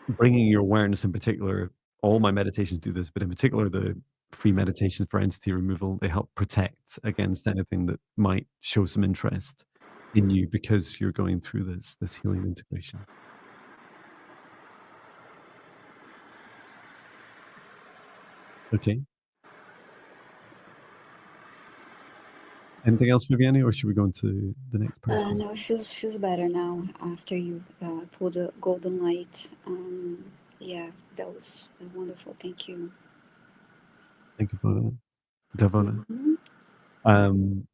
bringing your awareness, in particular. All my meditations do this, but in particular, the free meditations for entity removal, they help protect against anything that might show some interest in you because you're going through this healing integration. Okay. Anything else, Viviane, or should we go into the next person? No, it feels better now after you pulled the golden light. Yeah, that was wonderful. Thank you. Thank you for that, Davona. Mhm. Um,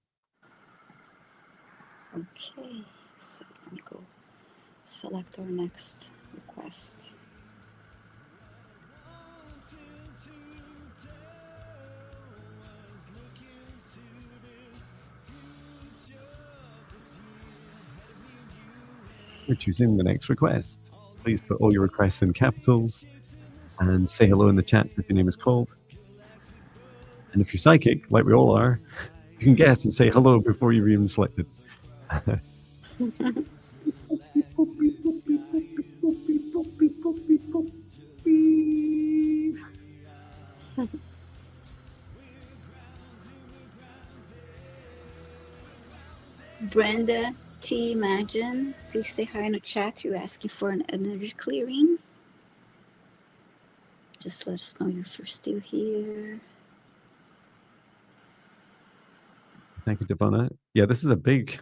Okay, so let me go select our next request. we're choosing the next request. Please put all your requests in capitals and say hello in the chat if your name is called. And if you're psychic, like we all are, you can guess and say hello before you're even selected. Brenda T. Imagine, please say hi in the chat. You're asking for an energy clearing. Just let us know if you're still here. Thank you, Devana. Yeah, this is a big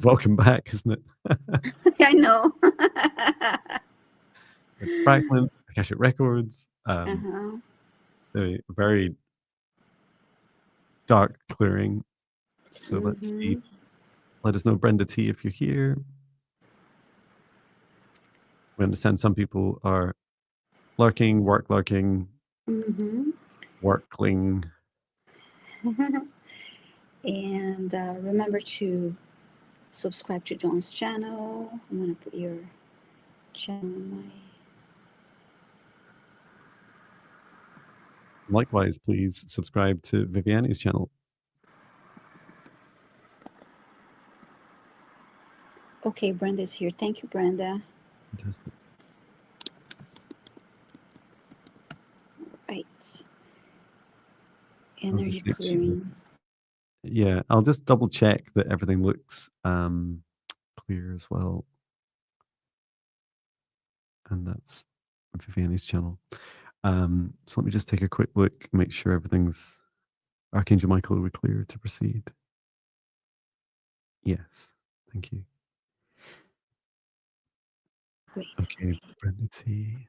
welcome back, isn't it? I know. Fragment, Akashic Records, Uh-huh. a very dark clearing. So Mhm. let us know, Brenda T, if you're here. We understand some people are lurking, Mhm. workling. And remember to subscribe to John's channel. I'm gonna put your channel in my. Likewise, please subscribe to Viviane's channel. Okay, Brenda's here. Thank you, Brenda. Fantastic. Right. Energy clearing. Yeah, I'll just double check that everything looks clear as well. And that's Viviane's channel. So let me just take a quick look, make sure everything's Archangel Michael, are we clear to proceed? Yes, thank you. Great. Okay, Brenda T.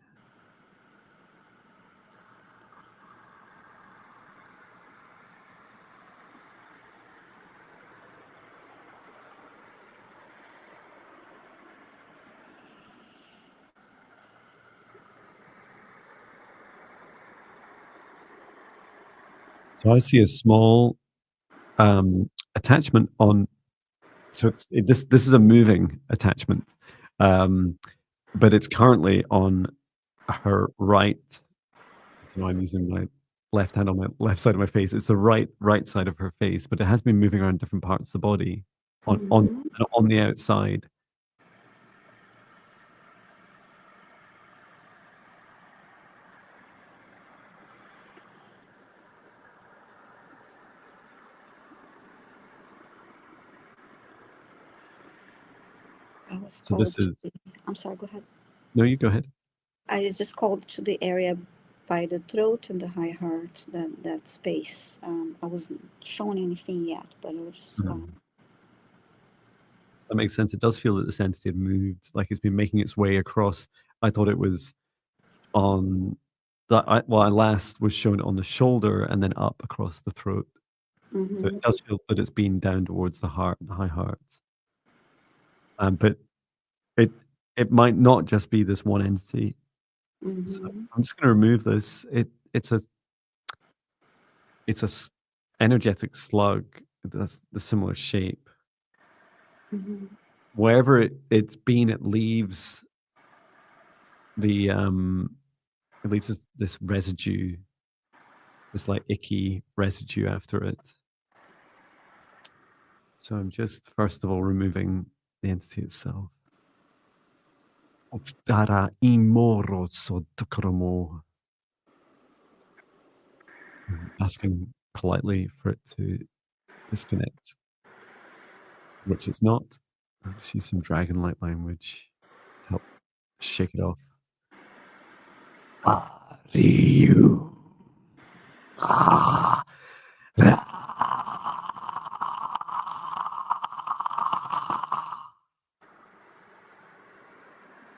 So I see a small attachment on. So this is a moving attachment, but it's currently on her right. You know, I'm using my left hand on my left side of my face. It's the right side of her face, but it has been moving around different parts of the body on the outside. I was So called this is. I'm sorry, go ahead. No, you go ahead. I was just called to the area by the throat and the high heart, that space. I wasn't showing anything yet, but it was just. That makes sense. It does feel that the entity had moved, like it's been making its way across. I thought it was on that. I last was shown on the shoulder and then up across the throat. So it does feel that it's been down towards the heart, the high heart. But it might not just be this one entity. So I'm just going to remove this. It's a energetic slug. That's the similar shape. Wherever it's been, it leaves the it leaves this residue this like icky residue after it. So I'm just first of all removing the entity itself. Dara imoro sodokoromo. Asking politely for it to disconnect, which it's not. I'll just use some dragon-like language to help shake it off. Ryu. Ah.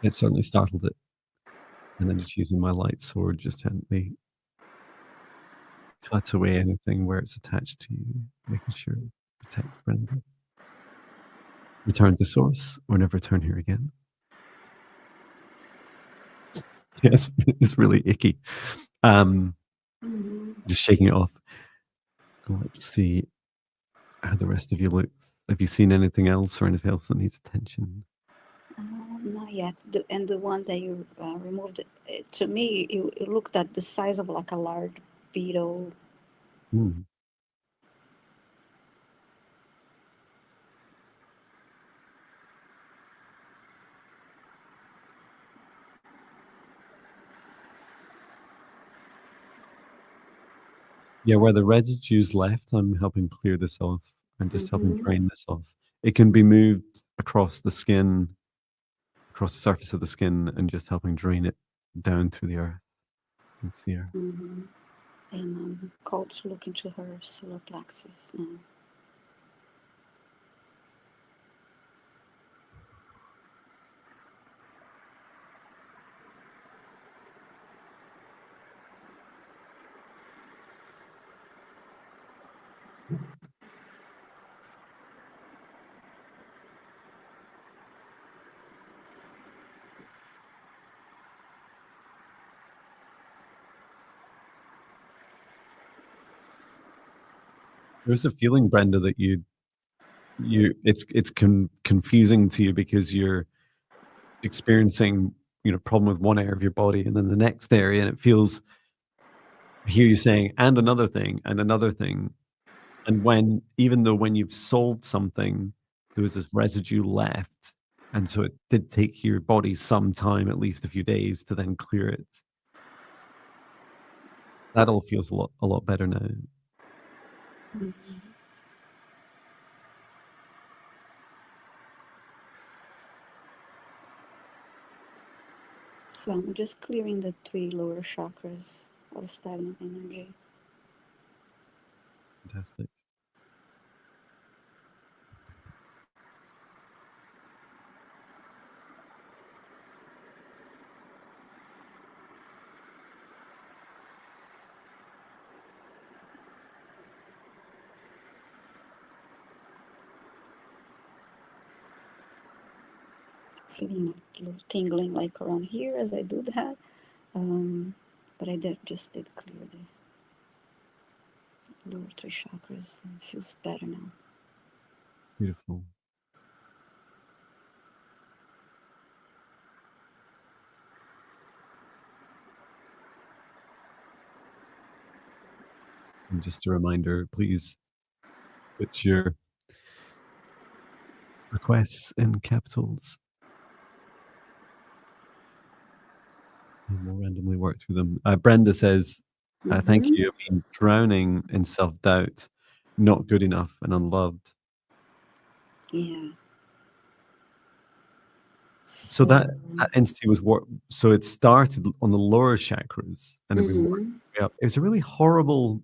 It certainly startled it. And then just using my light sword, just gently cut away anything where it's attached to you, making sure to protect Brenda. Return to source or never return here again. Yes, it's really icky. Just shaking it off. Let's see how the rest of you look. Have you seen anything else or anything else that needs attention? Not yet. And the one that you removed, to me, it looked at the size of like a large beetle. Hmm. Yeah, where the residue's left, I'm helping clear this off. I'm just helping drain this off. It can be moved across the skin, across the surface of the skin, and just helping drain it down through the earth. Into the earth. And I'm called to look into her solar plexus now. There's a feeling, Brenda, that it's confusing to you because you're experiencing, problem with one area of your body and then the next area, and it feels I hear you saying, "And another thing, and another thing." And even though when you've solved something, there was this residue left, and so it did take your body some time, at least a few days, to then clear it. That all feels a lot better now. So I'm just clearing the 3 lower chakras of stagnant energy. Fantastic. Feeling a little tingling like around here as I do that. But I just did clear the lower 3 chakras, and it feels better now. Beautiful. And just a reminder, please put your requests in capitals. And we'll randomly work through them. Brenda says, "Thank you. I've been drowning in self-doubt, not good enough and unloved." Yeah. So that entity was so it started on the lower chakras and have been working up. It was a really horrible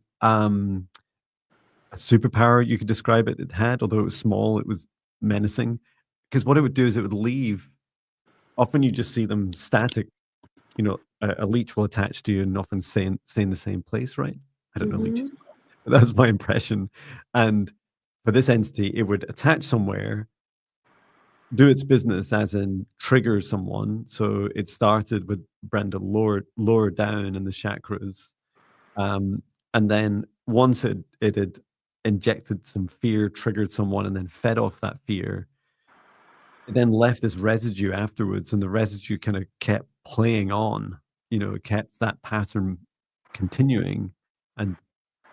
superpower, you could describe it. It had, although it was small, it was menacing. Because what it would do is it would leave. Often you just see them static. A leech will attach to you and often stay in the same place, right? I don't know leeches well, but that was my impression. And for this entity, it would attach somewhere, do its business, as in trigger someone. So it started with Brenda lower down in the chakras, and then once it had injected some fear, triggered someone, and then fed off that fear, it then left this residue afterwards, and the residue kind of kept playing on. It kept that pattern continuing, and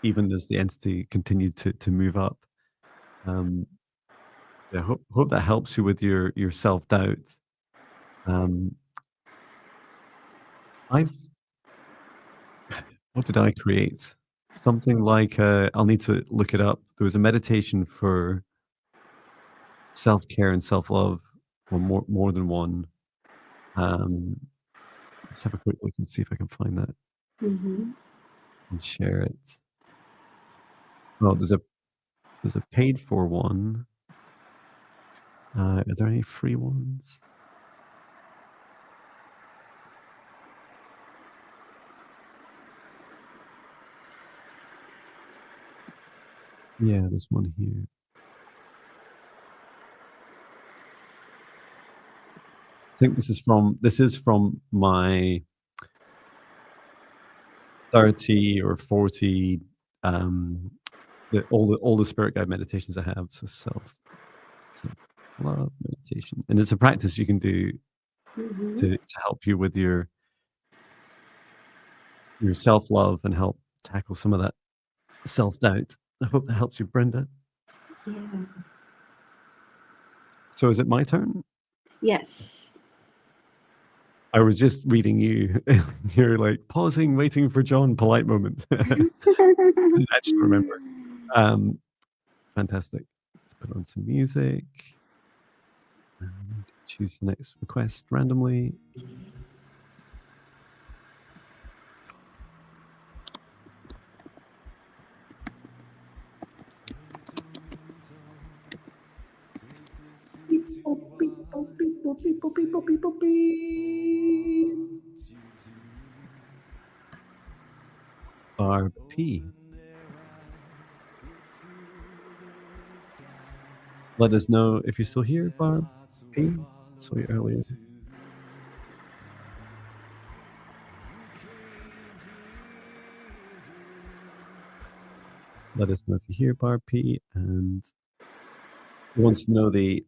even as the entity continued to move up. Yeah, hope that helps you with your self doubt. Um, I've what did I create? Something like I'll need to look it up. There was a meditation for self care and self love, or more than one. Um, let's have a quick look and see if I can find that Mm-hmm. and share it. Oh, there's a paid for one. Are there any free ones? Yeah, there's one here. I think this is from my 30 or 40 um all the spirit guide meditations I have. So self love meditation. And it's a practice you can do Mm-hmm. to help you with your self love and help tackle some of that self doubt. I hope that helps you, Brenda. Yeah. So is it my turn? Yes. I was just reading you. You're like pausing, waiting for John. Polite moment. Didn't actually remember. Um, fantastic. Let's put on some music and choose the next request randomly. Barb P. Let us know if you're still here, Barb P. Saw you earlier. Let us know if you're here, Barb P. And who wants to know the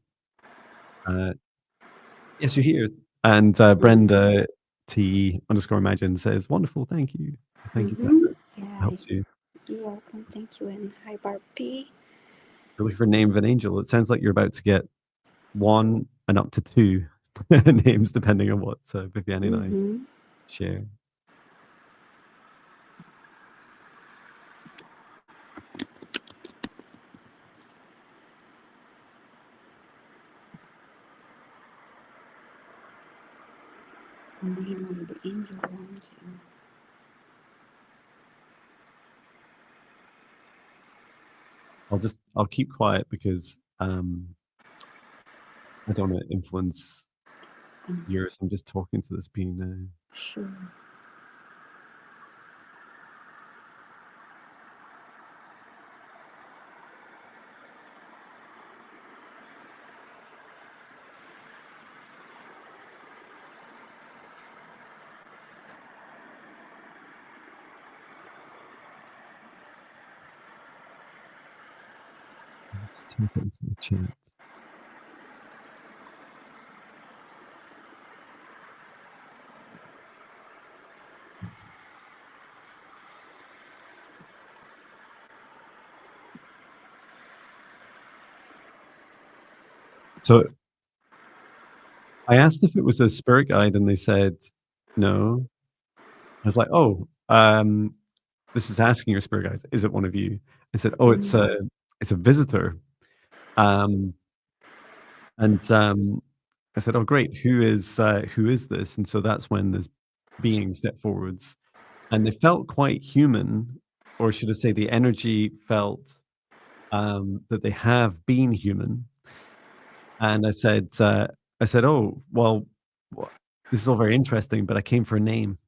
yes, you're here. And Brenda T underscore imagine says, wonderful, thank you. Thank you, Mm-hmm. Brenda. Yeah. Helps you. You're welcome. Thank you. And hi, Barbie. You're looking for name of an angel. It sounds like you're about to get one and up to two names, depending on what Viviane and I Mm-hmm. share. Name of the angel around you. I'll keep quiet because I don't want to influence yours. I'm just talking to this being now. Sure. Let's type it into the chat. So I asked if it was a spirit guide, and they said no. I was like, "Oh, this is asking your spirit guide. Is it one of you?" I said, "Oh, it's a visitor." Um, and I said, "Oh, great. Who is this?" And so that's when this being stepped forwards, and they felt quite human, or should I say, the energy felt that they have been human. And I said, "Oh, well, this is all very interesting, but I came for a name."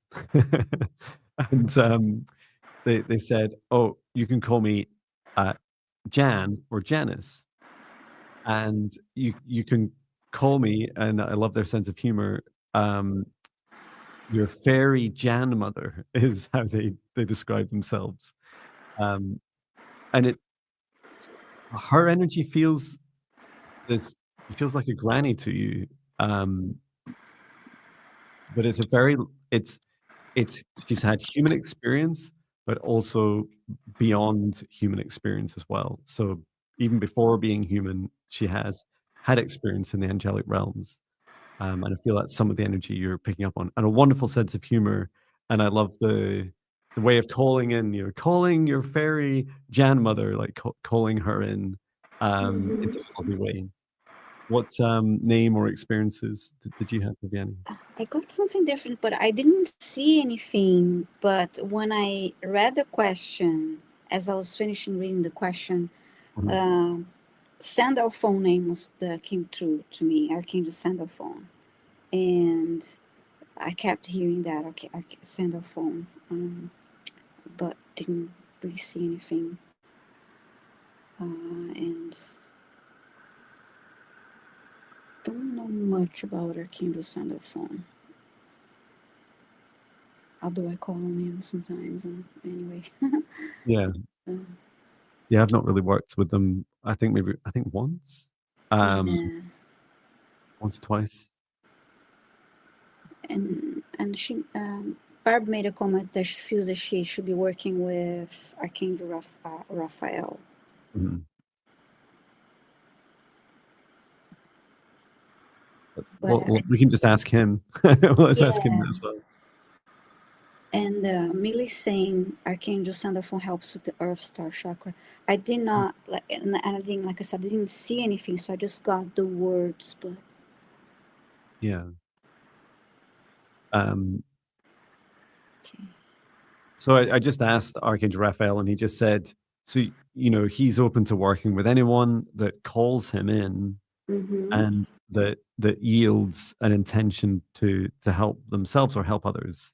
And they said, "Oh, you can call me Jan or Janice, and you can call me." And I love their sense of humor. Um, your fairy Jan mother is how they describe themselves, um, and her energy feels this. It feels like a granny to you, um, but it's a very it's she's had human experience, but also beyond human experience as well. So even before being human, she has had experience in the angelic realms. And I feel that's some of the energy you're picking up on, and a wonderful sense of humor. And I love the way of calling in, calling your fairy Jan mother, like calling her in in such a lovely way. What name or experiences did you have, Viviane? I got something different, but I didn't see anything. But when I read the question, as I was finishing reading the question, Mhm. uh, Sandal phone name was that came through to me, Archangel Sandal phone, and I kept hearing that, okay, Sandal phone, but didn't really see anything, and don't know much about Archangel Sandal phone. Although I call on him sometimes, anyway. Yeah, So, yeah, I've not really worked with them. I think once, um, yeah. once, twice. And she Barb made a comment that she feels that she should be working with Archangel Raphael. Mhm. But Well, we can just ask him. Let's ask him yeah, as well. and Millie saying Archangel Sandalphon helps with the Earth Star chakra. I did not like, and I didn't, like I said, I didn't see anything, so I just got the words. But Yeah. Um, okay. so I just asked Archangel Raphael, and he just said, so he's open to working with anyone that calls him in, Mm-hmm. and that yields an intention to help themselves or help others.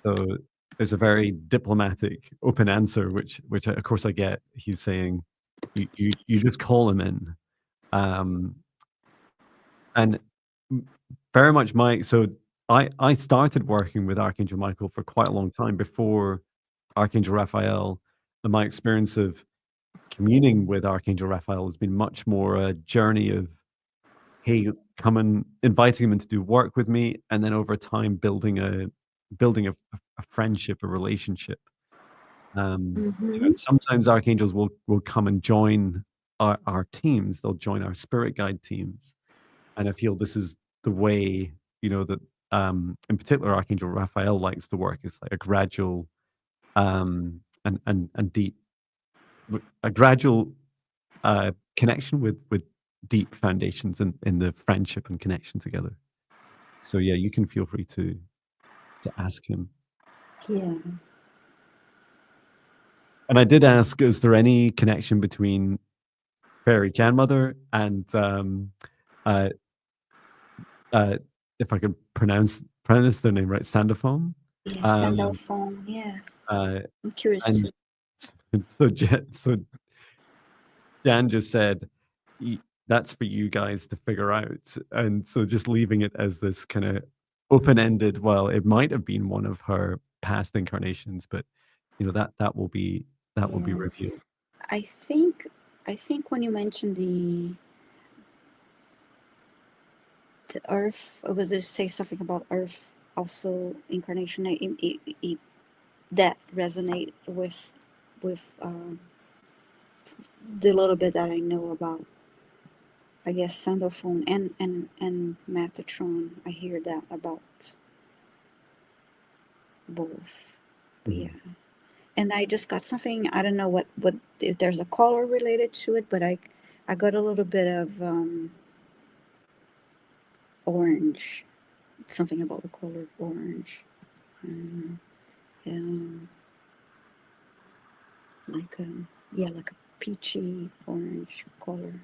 So there's a very diplomatic, open answer, which of course I get. He's saying, you just call him in, um, and very much so I started working with Archangel Michael for quite a long time before Archangel Raphael, and my experience of communing with Archangel Raphael has been much more a journey of, hey, come and inviting him in to do work with me, and then over time building a friendship, a relationship. Mm-hmm. And sometimes archangels will come and join our teams. They'll join our spirit guide teams, and I feel this is the way that in particular Archangel Raphael likes to work. It's like a gradual and deep, a gradual connection with deep foundations in the friendship and connection together. So yeah, you can feel free to ask him. Yeah. And I did ask, is there any connection between Fairy Grandmother and uh, if I could pronounce their name right, Standophone? Yeah. Um, Sandalphon. Yeah. uh, I'm curious and too. so Jan just said, that's for you guys to figure out. And so just leaving it as this kind of open-ended, well, it might have been one of her past incarnations, but that will be Yeah. revealed. I think I think when you mentioned the Earth, or was it say something about Earth also incarnation? That resonate with the little bit that I know about. I guess Sandalphone and Metatron. I hear that about both. But yeah, Mhm. and I just got something. I don't know what if there's a color related to it, but I got a little bit of orange. Something about the color orange. Um, um, like yeah, like a peachy orange color.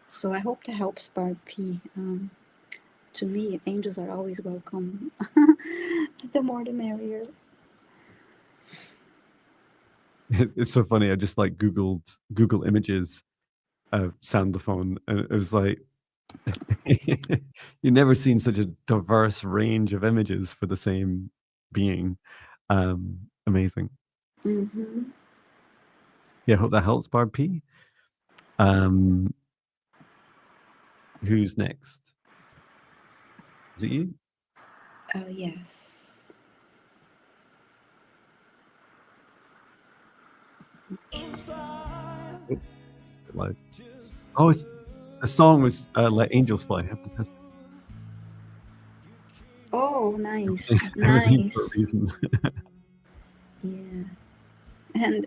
So I hope that helps Barb P. To me, angels are always welcome. The more the merrier. It's so funny. I just like Google images of Soundaphone, and it was like you've never seen such a diverse range of images for the same being. Amazing. Mm-hmm. Yeah, hope that helps, Barb P. Um, who's next? Is it you? Oh, yes. Oh, loud. Oh, the song was Let Angels Fly. How fantastic. Oh, nice, Everything for a nice. reason. Yeah.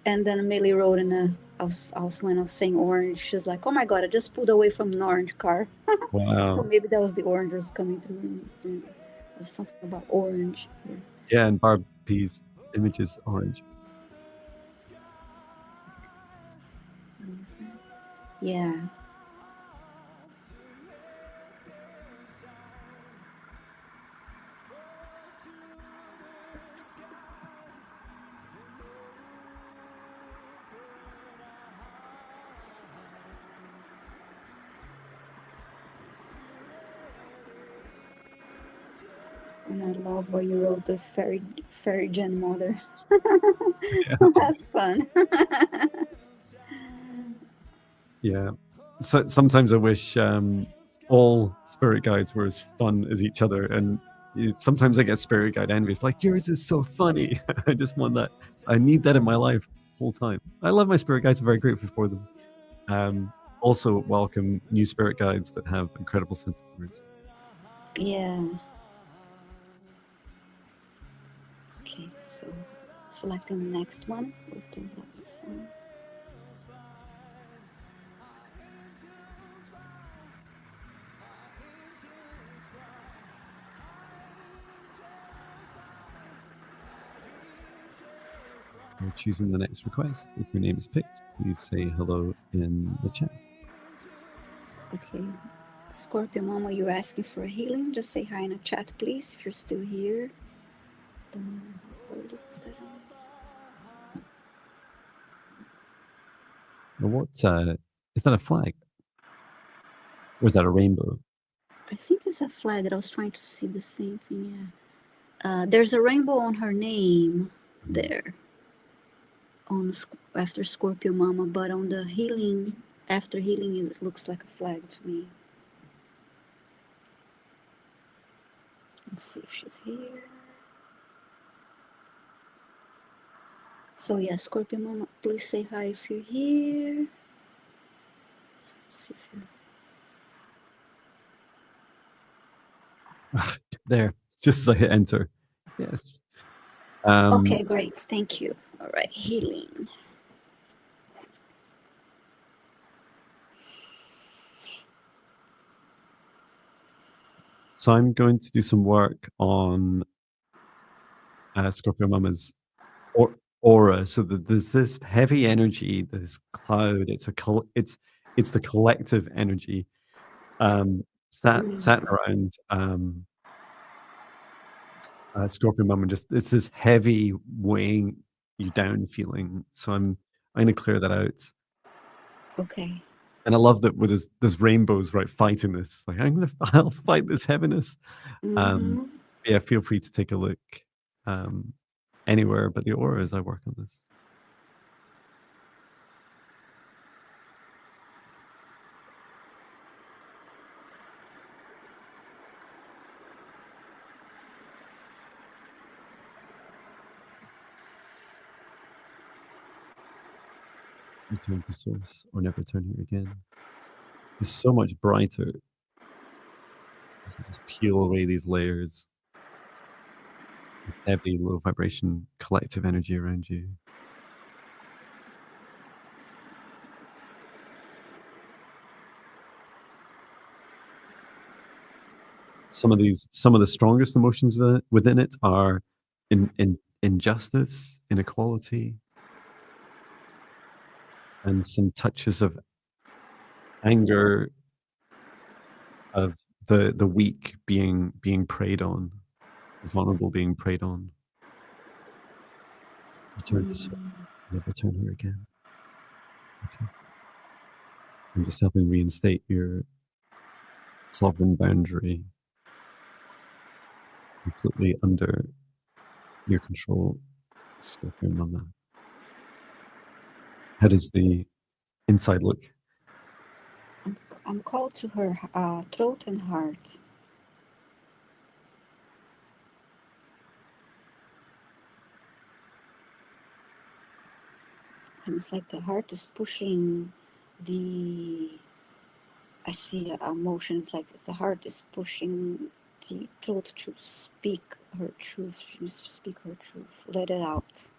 And then Millie wrote in also when I was saying orange, she's like, "Oh my god, I just pulled away from an orange car." So Wow. maybe that was the oranges coming through. There's something about orange here. Yeah, and Barbie's image is orange. What is that? Yeah. Oops. And I love where you wrote the fairy gen mother. Yeah. That's fun. Yeah. So sometimes I wish all spirit guides were as fun as each other, and sometimes I get spirit guide envy. It's like, yours is so funny. I just want that. I need that in my life the whole time. I love my spirit guides. I'm very grateful for them. Also welcome new spirit guides that have incredible sense of humor. Yeah. Okay, so selecting the next one with the level sign. We're choosing the next request. If your name is picked, please say hello in the chat. Okay. Scorpio Mama, you're asking for a healing. Just say hi in the chat, please, if you're still here. Don't know how early was that. What is that a flag? Or is that a rainbow? I think it's a flag that I was trying to see the same thing, yeah. There's a rainbow on her name there. After Scorpio Mama, but on the healing, after healing, it looks like a flag to me. Let's see if she's here. So yeah, Scorpio Mama, please say hi if you're here. So let's see if you're... There, just as I hit enter. Yes. Okay, great. Thank you. All right, healing. So I'm going to do some work on Scorpio Mama's aura. So that there's this heavy energy, this cloud. It's the collective energy sat around Scorpio Mama. Just it's this heavy weighing you down feeling. So I'm going to clear that out. Okay. And I love that with there's rainbows, right, fighting this. Like I'll fight this heaviness. Yeah, feel free to take a look anywhere but the aura as I work on this. Return to source or never return here again. It's so much brighter as you just peel away these layers of heavy, low vibration, collective energy around you. Some of the strongest emotions within it are in injustice, inequality, and some touches of anger, of the weak being preyed on, the vulnerable being preyed on. Return to source. Never return here again. Okay. I'm just helping reinstate your sovereign boundary completely under your control, Scorpio Mama. How does the inside look? I'm called to her throat and heart. And it's like the heart is pushing the, I see a motion. It's like the heart is pushing the throat to speak her truth. She needs to speak her truth. Let it out.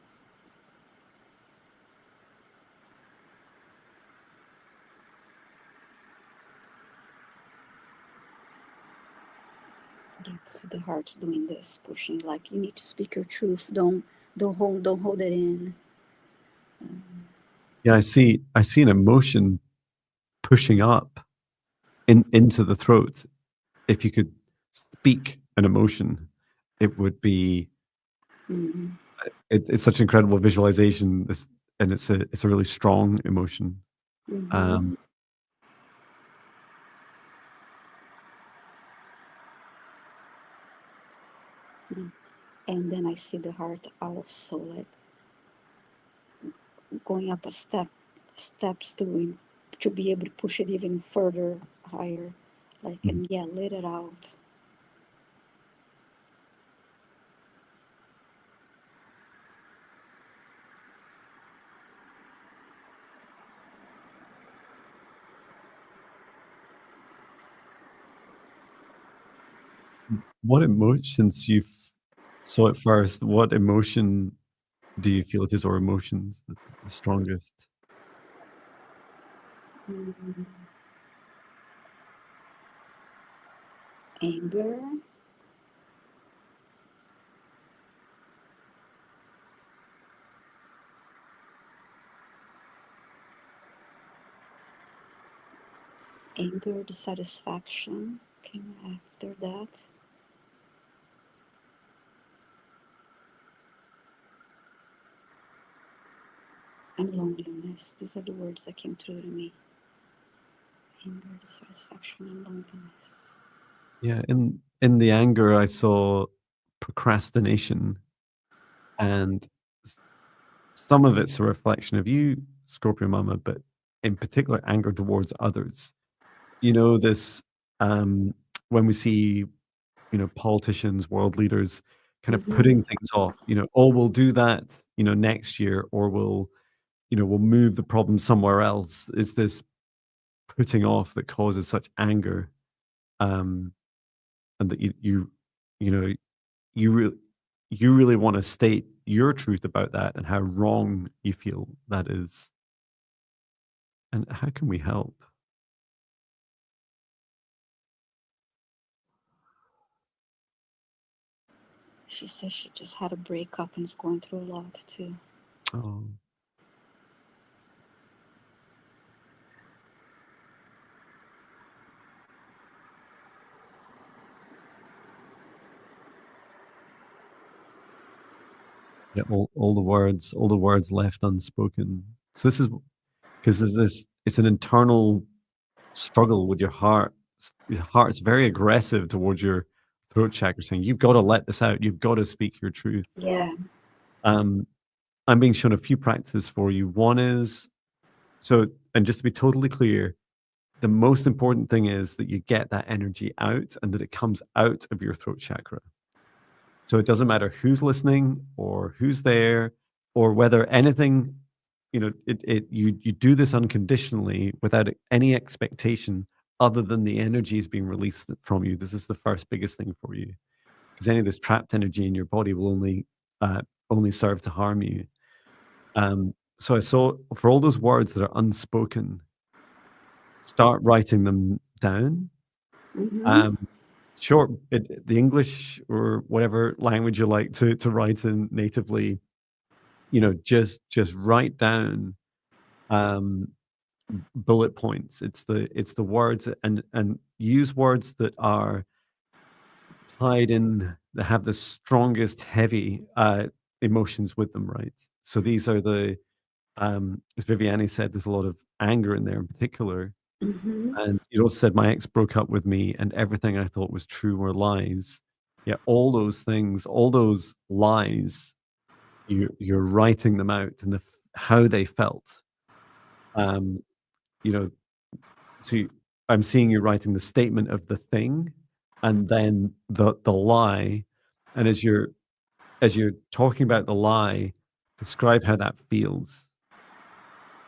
That's the heart doing this, pushing. Like, you need to speak your truth. Don't hold it in. Yeah, I see an emotion pushing up into the throat. If you could speak an emotion, it would be Mm-hmm. it's such an incredible visualization. This and it's a really strong emotion. Mm-hmm. Um, And then I see the heart also like going up a steps to be able to push it even further higher. Like, mhm. and yeah, let it out. What emotions you saw it first? What emotion do you feel it is, or emotions the strongest? Mm, anger. Anger, the satisfaction came after that. And loneliness. These are the words that came through to me. Anger, dissatisfaction, and loneliness. Yeah, in the anger, I saw procrastination, and s some of it's a reflection of you, Scorpio Mama, but in particular, anger towards others. You know, this, um, when we see, politicians, world leaders kind of Mm-hmm. putting things off, "Oh, we'll do that, next year," or we'll move the problem somewhere else. Is this putting off that causes such anger, um, and that you know, you really you really wanna state your truth about that and how wrong you feel that is, and how can we help? She says she just had a breakup and is going through a lot too. Oh, yeah, all the words left unspoken. So this is because there's this it's an internal struggle with your heart. Your heart's very aggressive towards your throat chakra, saying, "You've gotta let this out. You've gotta speak your truth." Yeah. Um, I'm being shown a few practices for you. One is and just to be totally clear, the most important thing is that you get that energy out and that it comes out of your throat chakra. So it doesn't matter who's listening or who's there or whether anything, you do this unconditionally without any expectation other than the energy is being released from you. This is the first biggest thing for you because any of this trapped energy in your body will only serve to harm you. So I saw for all those words that are unspoken, start writing them down. Mm-hmm. Um, Sure, the English or whatever language you like to write in natively, just write down, um, bullet points. It's the words and use words that are tied in, that have the strongest heavy, emotions with them, right? So these are as Viviane said, there's a lot of anger in there in particular. Mm-hmm. And you also said, "My ex broke up with me, and everything I thought was true were lies." Yeah, all those things, all those lies, you're writing them out and how they felt. Um, you know, so I'm seeing you writing the statement of the thing and then the lie. And as you're talking about the lie, describe how that feels.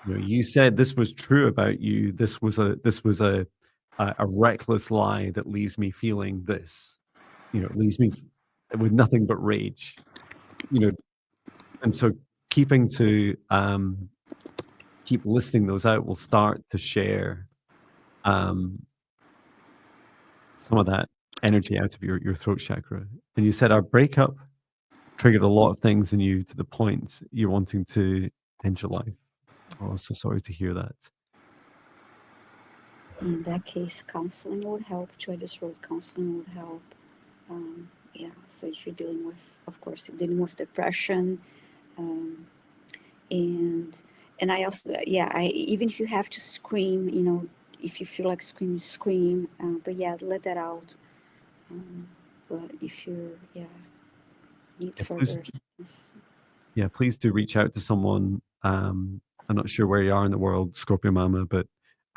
You know, you said this was true about you. This was a reckless lie that leaves me feeling this. You know, it leaves me with nothing but rage. You know, and so keeping to keep listing those out will start to share um, some of that energy out of your throat chakra. And you said our breakup triggered a lot of things in you to the point you're wanting to end your life. Oh, so sorry to hear that. In that case, counseling would help too. I just wrote counseling would help. Yeah, so if you're dealing with, of course, you're dealing with depression, um, and I also, yeah, I even if you have to scream, you know, if you feel like scream, scream. But yeah, let that out. But if you're, yeah, need Yeah, further assistance. please do reach out to someone. I'm not sure where you are in the world, Scorpio Mama, but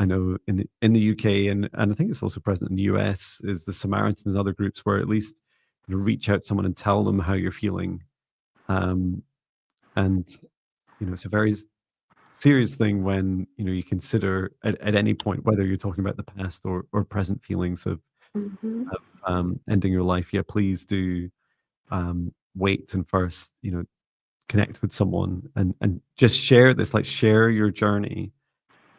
I know in the UK and I think it's also present in the US is the Samaritans and other groups where at least you reach out to someone and tell them how you're feeling. Um, and you know, it's a very serious thing when you consider at any point whether you're talking about the past or present feelings of, Mm-hmm. ending your life. Yeah, please do wait and first connect with someone and just share this, like share your journey.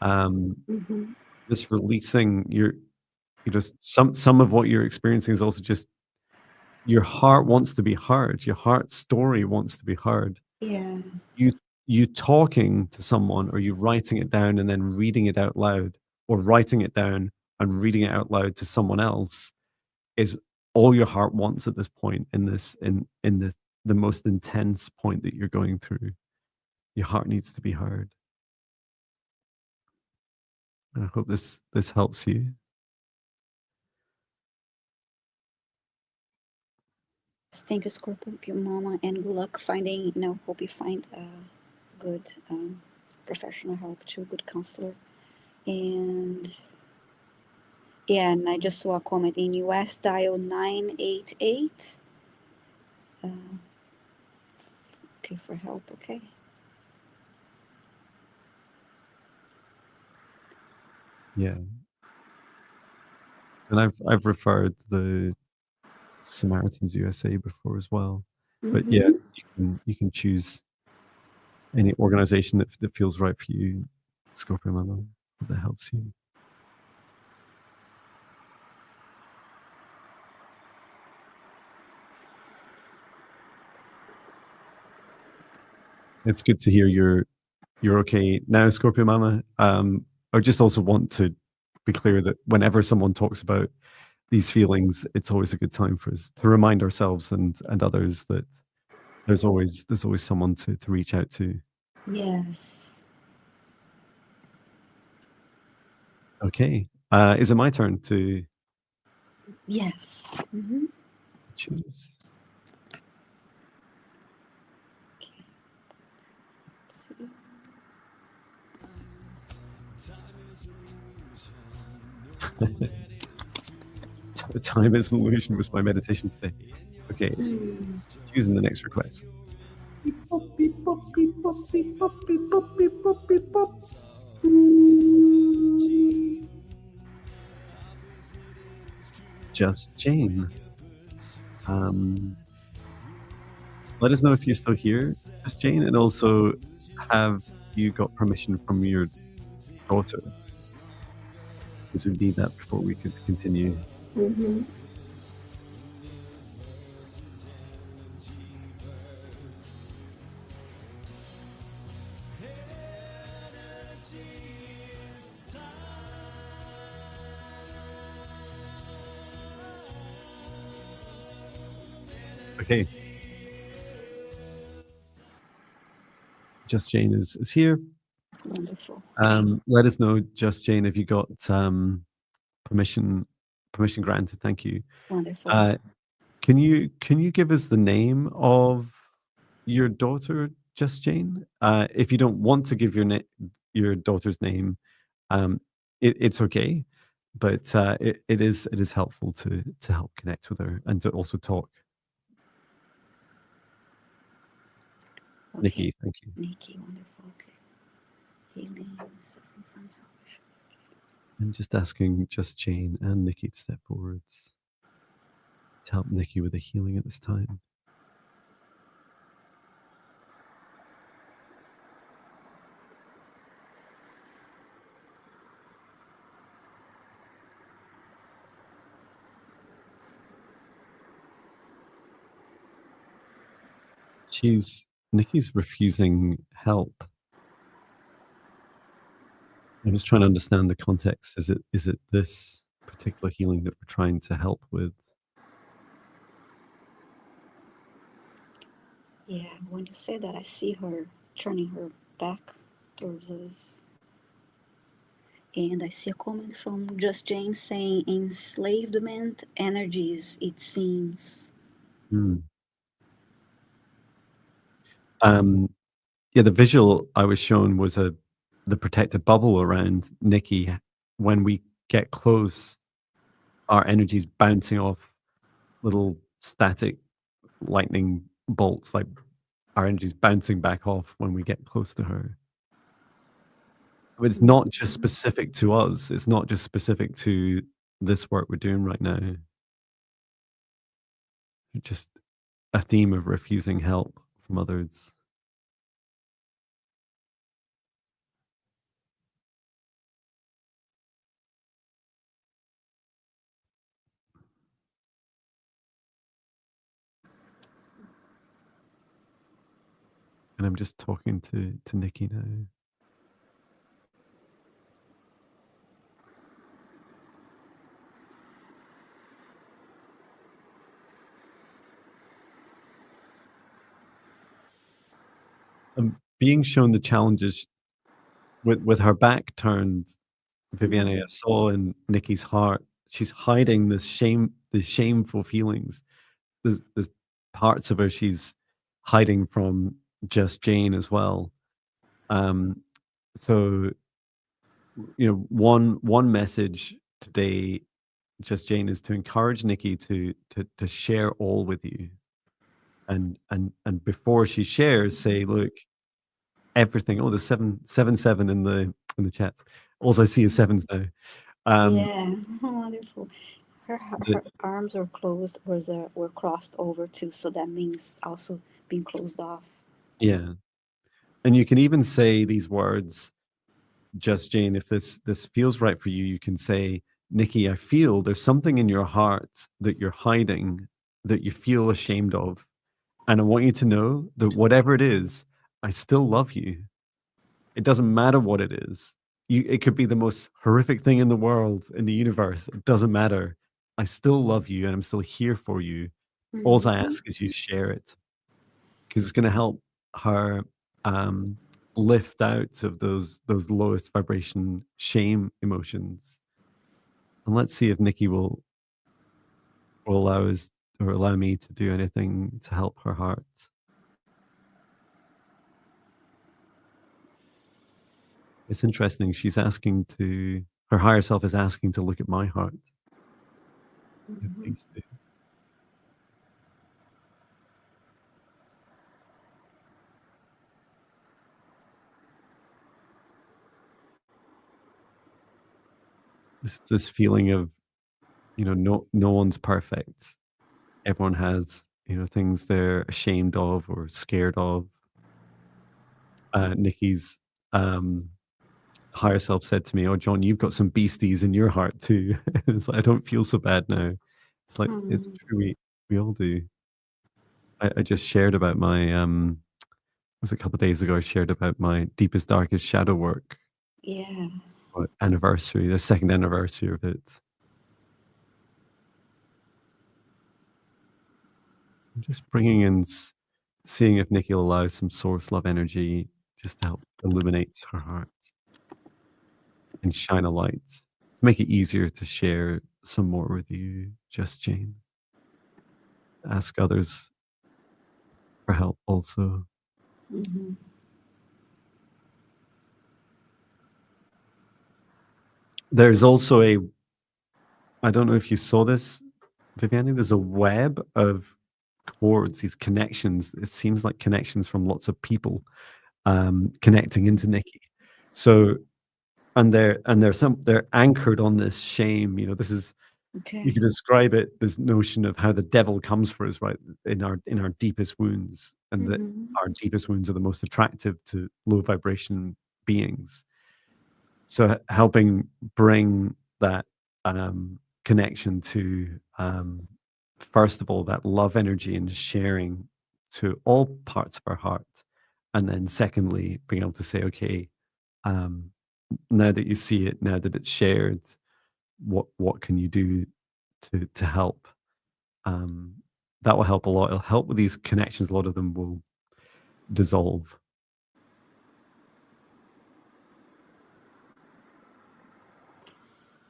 Um, Mm-hmm. this releasing your some of what you're experiencing is also just your heart wants to be heard. Your heart story wants to be heard. Yeah. You you talking to someone or you writing it down and then reading it out loud or writing it down and reading it out loud to someone else is all your heart wants at this point in the most intense point that you're going through. Your heart needs to be heard. And I hope this helps you. Thank you, Scorpio Mama, and good luck finding, you know, hope you find good professional help too, good counselor. And yeah, and I just saw a comment in US dial 988. Okay, for help, okay. Yeah. And I've referred the Samaritans USA before as well. But yeah, Mm-hmm. you can choose any organization that feels right for you, Scorpio Mama, that helps you. It's good to hear you're okay now, Scorpio Mama. I just also want to be clear that whenever someone talks about these feelings, it's always a good time for us to remind ourselves and others that there's always someone to reach out to. Yes. Okay. Is it my turn to Yes. Mm-hmm. choose? Time is an illusion was my meditation today. Okay, choosing the next request. Beep, bop, beep, bop, beep, bop, beep, bop, beep, bop, beep, bop, beep, bop. Just Jane. Let us know if you're still here, Just Jane, and also have you got permission from your daughter? Because we need that before we could continue. Mm-hmm. Okay. Just Jane is here. Wonderful. Let us know, Just Jane, if you got permission granted. Thank you. Wonderful. Can you give us the name of your daughter, Just Jane? If you don't want to give your daughter's name, it's okay, but it is helpful to help connect with her and to also talk. Okay. Nikki, thank you. Nikki, wonderful. Okay. Healing, suffering from health. I'm just asking just Jane and Nikki to step forwards to help Nikki with the healing at this time. Nikki's refusing help. I'm just trying to understand the context. Is it this particular healing that we're trying to help with? Yeah, when you say that, I see her turning her back towards us. And I see a comment from Just Jane saying, enslavement energies, it seems. Hmm. Um, yeah, the visual I was shown was the protective bubble around Nikki. When we get close, our energy's bouncing off little static lightning bolts, like our energy's bouncing back off when we get close to her. But it's not just specific to us. It's not just specific to this work we're doing right now. It's just a theme of refusing help from others. And I'm just talking to Nikki now. Being shown the challenges with her back turned, Viviane, I saw in Nikki's heart, she's hiding the shameful feelings. There's parts of her she's hiding from Just Jane as well. So one message today, Just Jane, is to encourage Nikki to share all with you, and before she shares, say, look, everything. Oh, there's 777 in the chat. All I see is sevens now. Yeah, wonderful. The, Her arms are closed, were crossed over too, so that means also being closed off. yeah, and you can even say these words, Just Jane, if this feels right for you. You can say, Nikki, I feel there's something in your heart that you're hiding, that you feel ashamed of, and I want you to know that whatever it is, I still love you. It doesn't matter what it is. It could be the most horrific thing in the world, in the universe. It doesn't matter. I still love you and I'm still here for you. All I ask is you share it, because it's going to help her um, lift out of those lowest vibration shame emotions. And let's see if Nikki will allow us, or allow me to do anything to help her heart. It's interesting. Her higher self is asking to look at my heart. Yeah, please do. This feeling of, no one's perfect. Everyone has, things they're ashamed of or scared of. Nikki's higher self said to me, "Oh, John, you've got some beasties in your heart too." It's like, I don't feel so bad now. It's like, it's true. We all do. I just shared about my it was a couple of days ago. I shared about my deepest, darkest shadow work Yeah. anniversary, the second anniversary of it. I'm just bringing in, seeing if Nikki will allow some source love energy just to help illuminate her heart and shine a light to make it easier to share some more with you, Just Jane. Ask others for help also. There's also I don't know if you saw this, Viviane, there's a web of cords, these connections. It seems like connections from lots of people connecting into Nikki. So they're anchored on this shame. This is, you Okay. can describe it, this notion of how the devil comes for us, right? In our deepest wounds, and that Mm-hmm. our deepest wounds are the most attractive to low vibration beings. So helping bring that connection to, first of all, that love energy and sharing to all parts of our heart, and then secondly, being able to say, okay, um, now that you see it, now that it's shared, what can you do to help? Um, that will help a lot. It'll help with these connections. A lot of them will dissolve.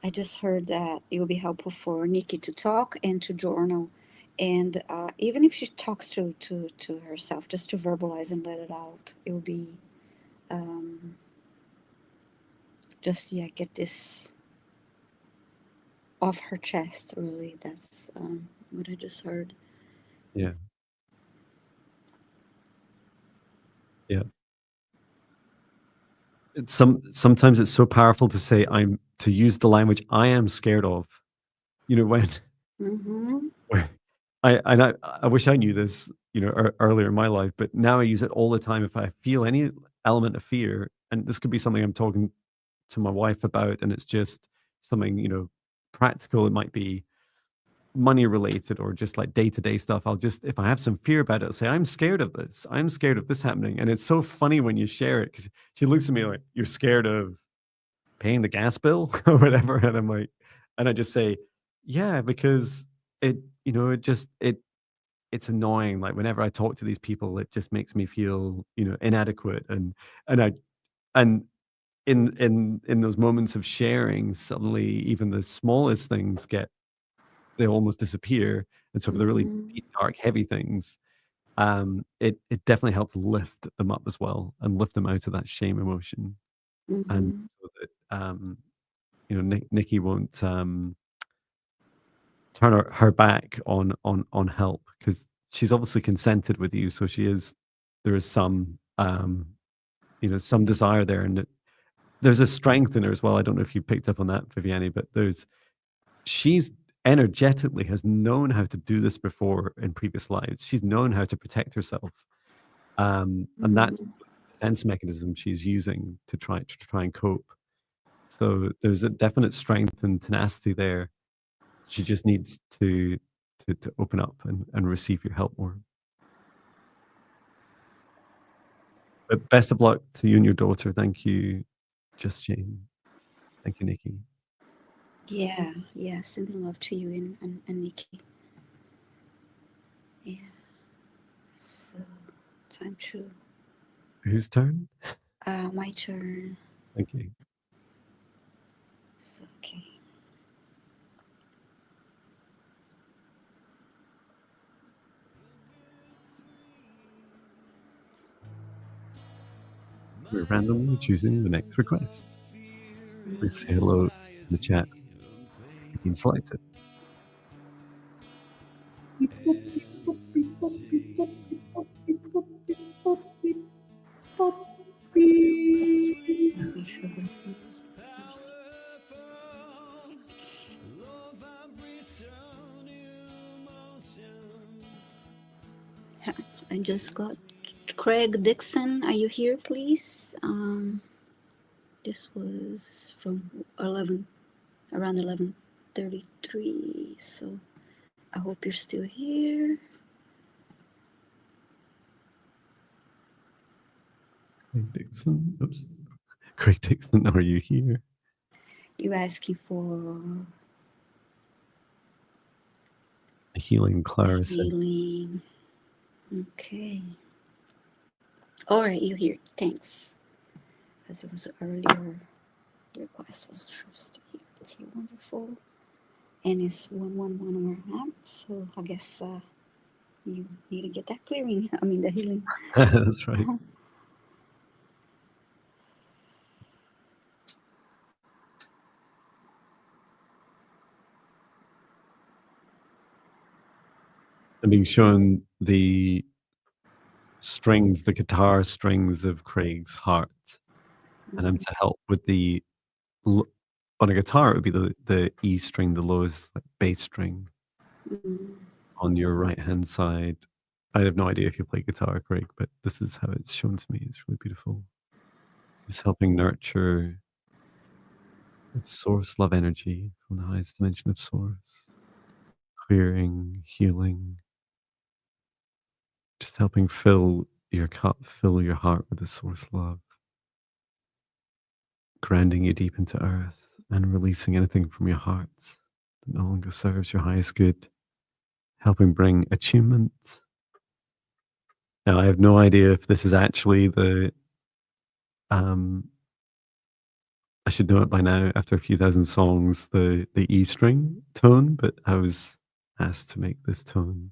I just heard that it will be helpful for Nikki to talk and to journal. And even if she talks to herself, just to verbalize and let it out, it will be just, yeah, get this off her chest, really. That's what I just heard. Yeah, yeah. Sometimes it's so powerful to say, to use the language I am scared of. When Mm-hmm. when I wish I knew this, earlier in my life, but now I use it all the time. If I feel any element of fear, and this could be something I'm talking to my wife about, and it's just something, practical. It might be money related or just like day to day stuff. I'll just, if I have some fear about it, I'll say, I'm scared of this. I'm scared of this happening. And it's so funny when you share it, because she looks at me like, you're scared of paying the gas bill or whatever. And I'm like, and I just say, yeah, because it, it just, it's annoying. Like whenever I talk to these people, it just makes me feel, inadequate. And I, and in those moments of sharing, suddenly even the smallest things they almost disappear. And so for the really Mm-hmm. deep, dark, heavy things, it definitely helps lift them up as well, and lift them out of that shame emotion. And Mm-hmm. so that, Nikki won't, turn her back on help, because she's obviously consented with you. So there is some, some desire there, and there's a strength in her as well. I don't know if you picked up on that, Viviane, but she's energetically has known how to do this before in previous lives. She's known how to protect herself. And that's Mm-hmm. the defense mechanism she's using to try and cope. So there's a definite strength and tenacity there. She just needs to open up and receive your help more. But best of luck to you and your daughter. Thank you, Just Jane. Thank you, Nikki. Yeah, yeah. Sending love to you and Nikki. Yeah. So, time to. Whose turn? My turn. Thank you. So, okay. We're randomly choosing the next request. Please say hello in the chat. You've been selected. Be sure to first. I just got Craig Dixon. Are you here, please? This was from around 11:33. So I hope you're still here. Craig Dixon. Oops. Craig Dixon, are you here? You're asking for A healing Clara said. healing. Okay. All right, you're here. Thanks. As it was earlier request, was still here. Okay, wonderful. And it's 111 where I am. So I guess you need to get that clearing. I mean, the healing. That's right. I'm being shown the strings, the guitar strings of Craig's heart. and I'm to help with the on a guitar. It would be the E string, the lowest like bass string on your right hand side. I have no idea if you play guitar, Craig, but this is how it's shown to me. It's really beautiful. It's helping nurture its source love energy from the highest dimension of source, clearing, healing, just helping fill your cup, fill your heart with the source love, grounding you deep into earth and releasing anything from your hearts that no longer serves your highest good, helping bring attunement. Now, I have no idea if this is actually um, I should know it by now after a few thousand songs, the E string tone, but I was asked to make this tone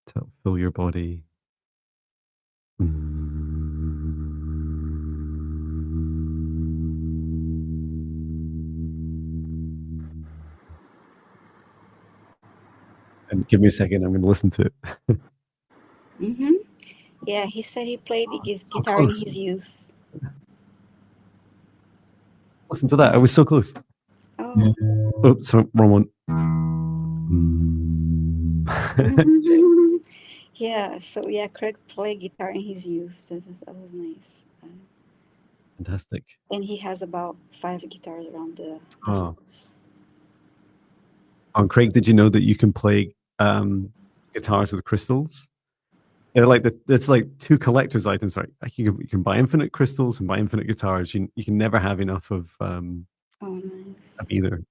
to help fill your body. And give me a second, I'm going to listen to it. Mm-hmm. Yeah, he said he played the So guitar in close. his youth. Listen to that. I was so close. Oh. Oh, sorry, wrong one. Yeah, so yeah, Craig played guitar in his youth. That was nice. Fantastic. And he has about 5 guitars around the Oh. house. Craig, did you know that you can play guitars with crystals? They're like it's like two collector's items, right? Like you can buy infinite crystals and buy infinite guitars. You can never have enough of Oh, nice. either.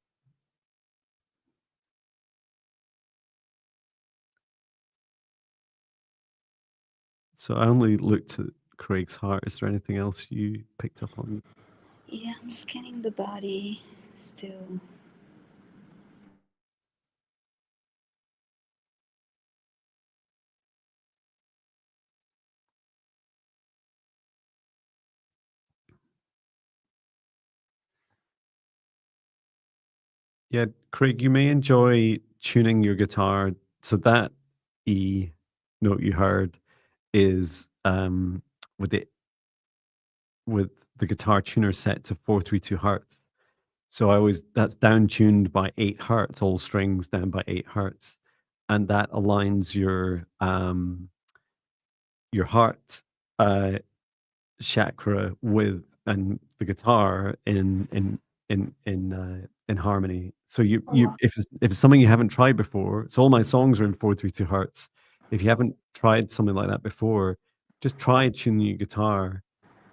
So I only looked at Craig's heart. Is there anything else you picked up on? Yeah, I'm scanning the body still. Yeah, Craig, you may enjoy tuning your guitar. So that E note you heard is with the with the guitar tuner set to 432 hertz. So that's down tuned by 8 hertz, all strings down by 8 hertz, and that aligns your heart chakra with and the guitar in harmony. So you if it's something you haven't tried before, so all my songs are in 432 hertz. If you haven't tried something like that before, just try tuning your guitar.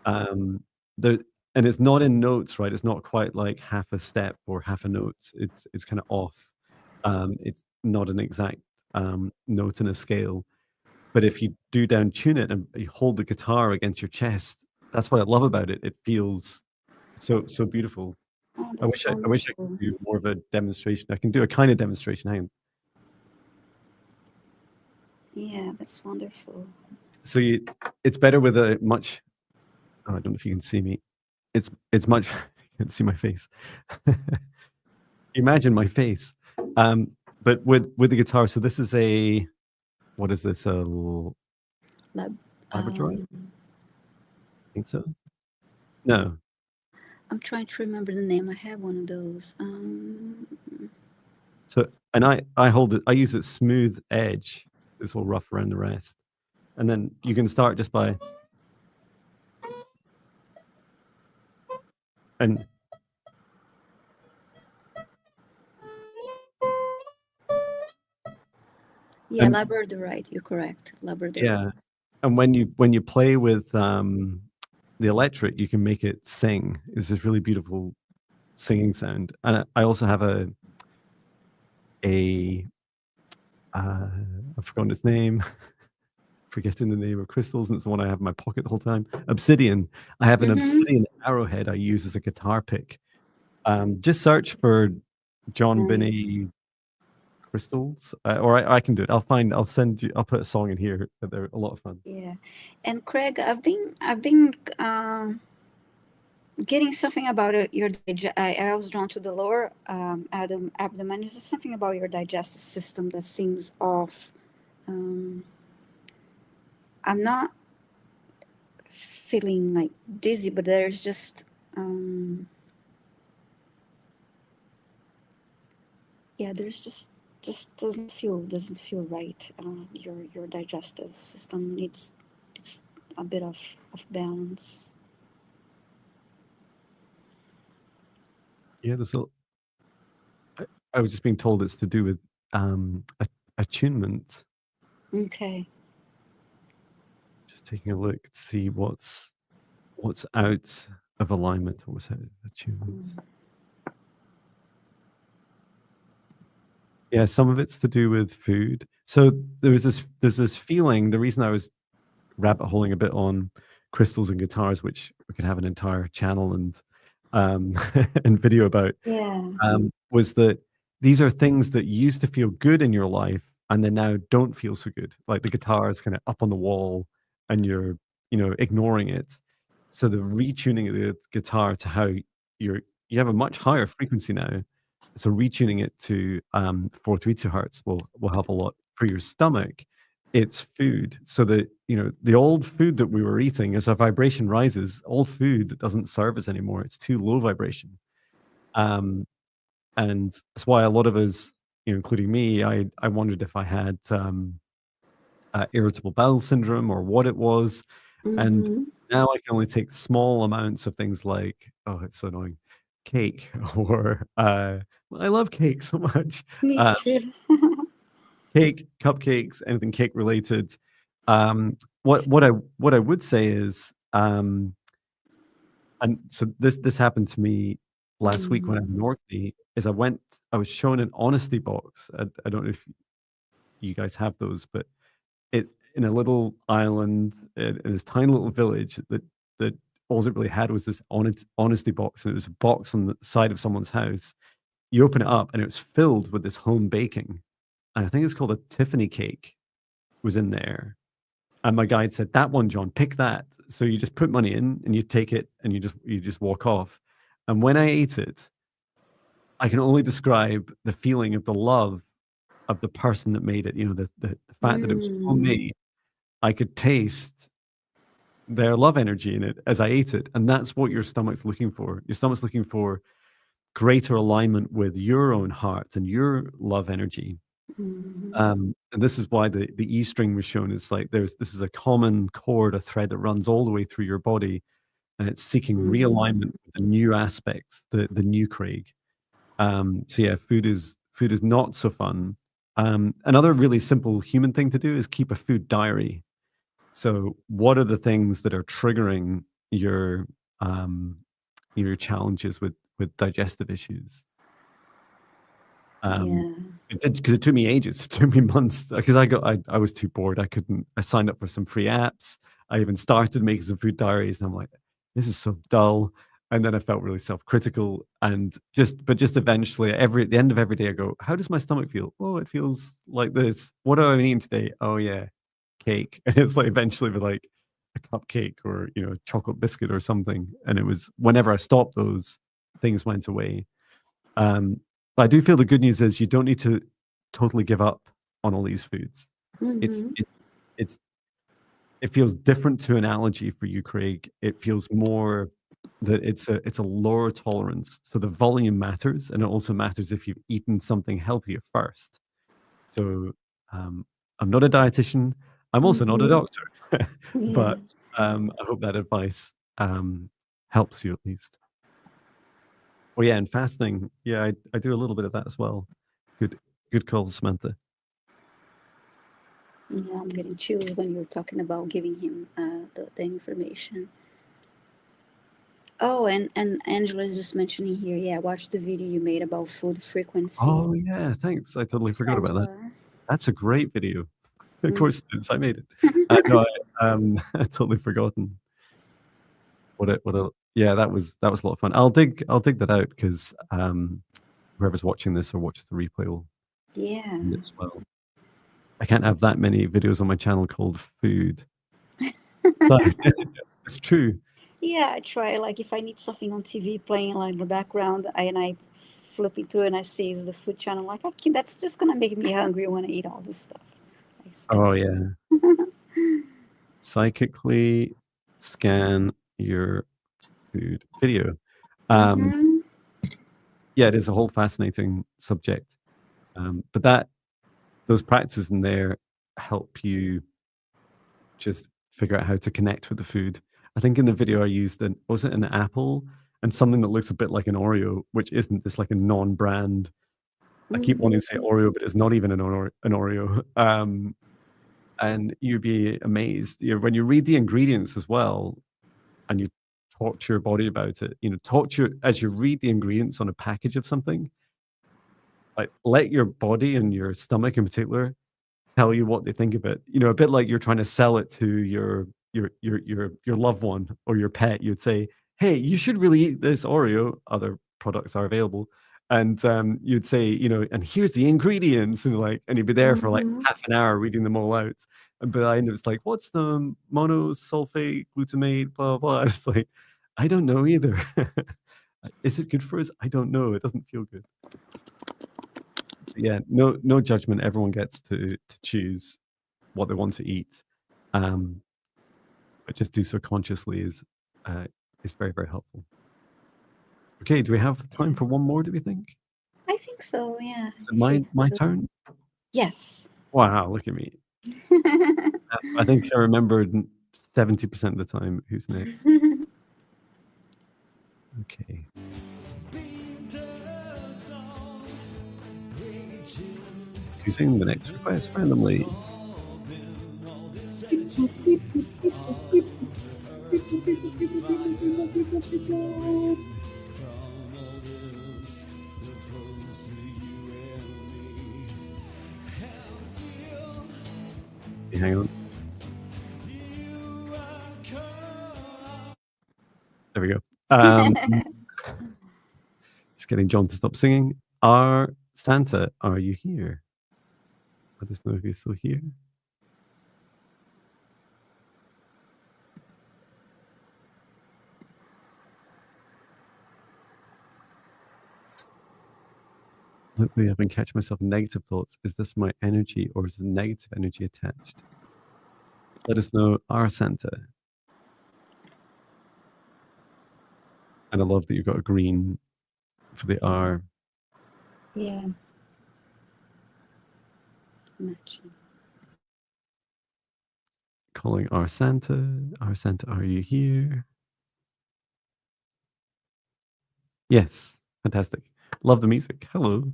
Um, there and it's not in notes, right? It's not quite like half a step or half a note. It's kind of off. It's not an exact note in a scale. But if you do down tune it and you hold the guitar against your chest, that's what I love about it. It feels so beautiful. Oh, I that's wish I could wonderful. do more of a demonstration. I can do a kind of demonstration. Hang on. Yeah, that's wonderful. So it's better with a much. Oh, I don't know if you can see me. It's much. You can see my face. Imagine my face. But with the guitar. So this is a what is this? A Lab, Labradorite? um, I think so. No. I'm trying to remember the name. I have one of those. So and I hold it. I use it smooth edge. It's all rough around the rest. And then you can start just by and Yeah, and Labradorite. You're correct. yeah. Labradorite. And when you play with the electric, you can make it sing. It's this really beautiful singing sound. And I also have a I've forgotten its name. Forgetting the name of crystals, and it's the one I have in my pocket the whole time. Obsidian. I have an obsidian arrowhead I use as a guitar pick. Just search for John Binney Nice. crystals, or I can do it. I'll send you. I'll put a song in here. They're a lot of fun. Yeah, and Craig, I've been getting something about your I was drawn to the lower abdomen. Is something about your digestive system that seems off. Um, I'm not feeling like dizzy, but there's just yeah, there's just doesn't feel right. Your digestive system needs it's a bit of balance. Yeah, I was just being told it's to do with attunement. Okay. Just taking a look to see what's out of alignment or what's out of attunement. Yeah, some of it's to do with food. So there's this feeling. The reason I was rabbit holing a bit on crystals and guitars, which we could have an entire channel and and video about, Yeah. was that these are things that used to feel good in your life and they now don't feel so good. Like the guitar is kind of up on the wall and you're, ignoring it. So the retuning of the guitar to how you have a much higher frequency now. So retuning it to 432 hertz will help a lot for your stomach. It's food. So that, the old food that we were eating, as our vibration rises, old food doesn't serve us anymore. It's too low vibration. And that's why a lot of us, including me, I wondered if I had irritable bowel syndrome or what it was. And Mm-hmm. now I can only take small amounts of things like, oh, it's so annoying, cake, or I love cake so much. Me too. Cake, cupcakes, anything cake related. What I would say is, and so this happened to me last week when I was in Orkney, is I was shown an honesty box. I don't know if you guys have those, but it in a little island in this tiny little village that all it really had was this honesty box, and it was a box on the side of someone's house. You open it up, and it was filled with this home baking, and I think it's called a Tiffany cake was in there. And my guide said, "That one, John, pick that." So you just put money in, and you take it, and you just walk off. And when I ate it, I can only describe the feeling of the love of the person that made it. The fact that it was homemade. I could taste their love energy in it as I ate it, and that's what your stomach's looking for. Your stomach's looking for greater alignment with your own heart and your love energy. And this is why the E string was shown. It's like this is a common cord, a thread that runs all the way through your body, and it's seeking realignment with the new aspects, the new Craig. So yeah, food is not so fun. Another really simple human thing to do is keep a food diary. So what are the things that are triggering um, your challenges with digestive issues? Yeah. It did, because it took me ages. It took me months because I was too bored. I signed up for some free apps. I even started making some food diaries, and I'm like, this is so dull. And then I felt really self-critical, and just eventually, at the end of every day, I go, how does my stomach feel? Oh, it feels like this. What have I been eating today? Oh yeah, cake. And it's like eventually with like a cupcake or a chocolate biscuit or something. And it was whenever I stopped those, things went away. But I do feel the good news is you don't need to totally give up on all these foods. It's it's it feels different to an allergy for you, Craig. It feels more that it's a lower tolerance. So the volume matters, and it also matters if you've eaten something healthier first. So I'm not a dietitian. I'm also not a doctor, Yeah. but I hope that advice helps you at least. Oh yeah, and fasting. Yeah, I do a little bit of that as well. Good call, Samantha. Yeah, I'm getting chills when you're talking about giving him the information. Oh, and Angela's just mentioning here. Yeah, watch the video you made about food frequency. Oh yeah, thanks. I totally Thank you, forgot about that. Angela. That's a great video. Of Mm. course it is. I made it. No, I totally forgotten yeah, that was a lot of fun. I'll dig that out because whoever's watching this or watches the replay will Yeah. find it as well. I can't have that many videos on my channel called food. But it's true. Yeah, I try. Like if I need something on TV playing like in the background, and I flip it through and I see it's the food channel. Like, okay, that's just gonna make me hungry when I eat all this stuff. Like, Oh that's yeah. Psychically scan your food video. Mm-hmm. Yeah, it is a whole fascinating subject. But those practices in there help you just figure out how to connect with the food. I think in the video I used was it an apple and something that looks a bit like an Oreo, which isn't. It's like a non-brand. I keep wanting to say Mm-hmm. Oreo, but it's not even an Oreo. And you'd be amazed. When you read the ingredients as well, and you talk to your body about it. As you read the ingredients on a package of something. Like, let your body and your stomach in particular tell you what they think of it. A bit like you're trying to sell it to your loved one or your pet. You'd say, "Hey, you should really eat this Oreo." Other products are available, and you'd say, "And here's the ingredients," and you'd be there for like Mm-hmm. half an hour reading them all out. And by the end, it's like, "What's the monosulfate glutamate?" Blah blah. It's like, I don't know either. Is it good for us? I don't know. It doesn't feel good. Yeah, no judgment. Everyone gets to choose what they want to eat, um, but just do so consciously is very, very helpful. Okay, do we have time for one more? Do we think? I think so, yeah. Is it If we my could. turn? Yes. Wow, look at me. I think I remembered 70% of the time who's next. Okay. Choosing the next request randomly. Okay, hang on. There we go. Just getting John to stop singing. Santa, are you here? Let us know if you're still here. Hopefully, I've been catching myself in negative thoughts. Is this my energy or is the negative energy attached? Let us know, our Santa. And I love that you've got a green for the R. Yeah. Matching. Calling our Santa. Our Santa, are you here? Yes, fantastic. Love the music. Hello.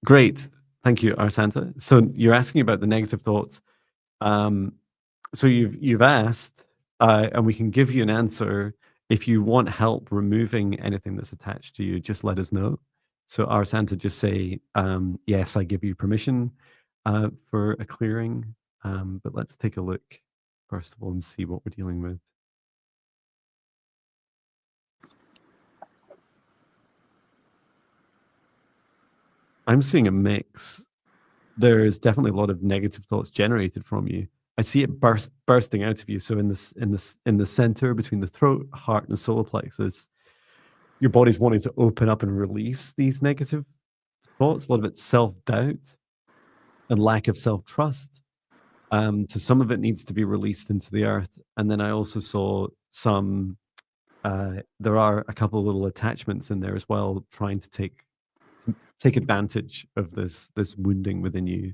Great. Thank you, our Santa. So you're asking about the negative thoughts. So you've asked, and we can give you an answer. If you want help removing anything that's attached to you, just let us know. So our Santa just say, yes, I give you permission for a clearing. But let's take a look first of all and see what we're dealing with. I'm seeing a mix. There's definitely a lot of negative thoughts generated from you. I see it bursting out of you. So in the center between the throat, heart, and solar plexus, your body's wanting to open up and release these negative thoughts. A lot of it's self-doubt and lack of self-trust. So some of it needs to be released into the earth. And then I also saw some. There are a couple of little attachments in there as well, trying to take advantage of this wounding within you.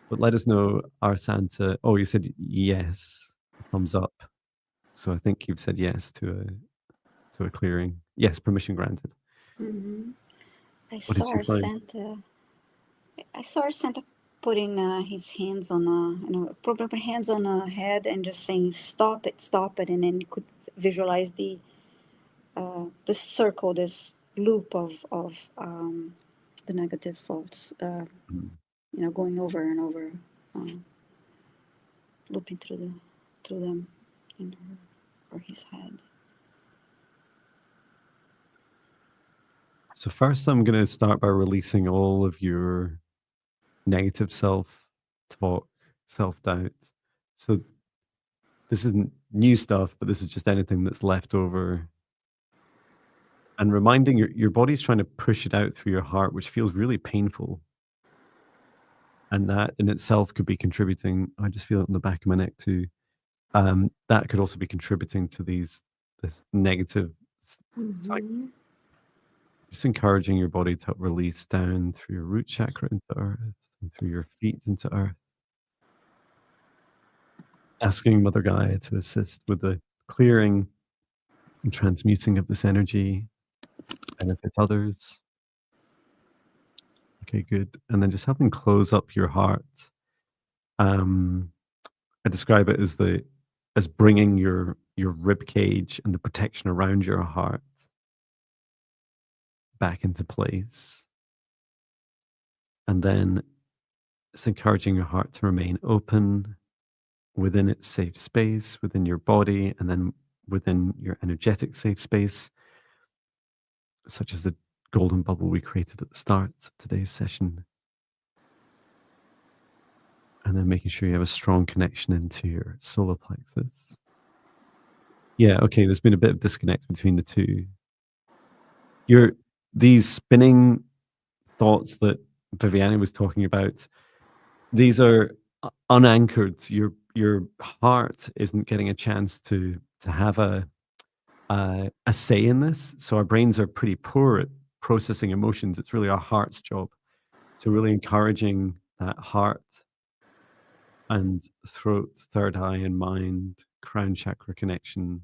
But let us know, our Santa. Oh, you said yes, thumbs up. So I think you've said yes to a clearing. Yes, permission granted. Mm-hmm. I What did saw you our find? Santa. I saw our Santa putting his hands on proper hands on a head and just saying stop it, and then you could visualize the circle, this loop of the negative thoughts, Mm. going over and over, looping through them in her or his head. So first, I'm going to start by releasing all of your negative self-talk, self-doubt. So this isn't new stuff, but this is just anything that's left over. And reminding your body's trying to push it out through your heart, which feels really painful. And that in itself could be contributing. I just feel it in the back of my neck too. That could also be contributing to this negative cycle. Mm-hmm. Just encouraging your body to release down through your root chakra into earth and through your feet into earth. Asking Mother Gaia to assist with the clearing and transmuting of this energy, benefit others. Okay, good. And then just helping close up your heart. I describe it as bringing your rib cage and the protection around your heart back into place. And then it's encouraging your heart to remain open within its safe space, within your body, and then within your energetic safe space, such as the golden bubble we created at the start of today's session. And then making sure you have a strong connection into your solar plexus. Yeah, okay, there's been a bit of disconnect between the two. These spinning thoughts that Viviane was talking about, these are unanchored. Your heart isn't getting a chance to have a say in this. So our brains are pretty poor at processing emotions. It's really our heart's job. So really encouraging that heart and throat, third eye, and mind, crown chakra connection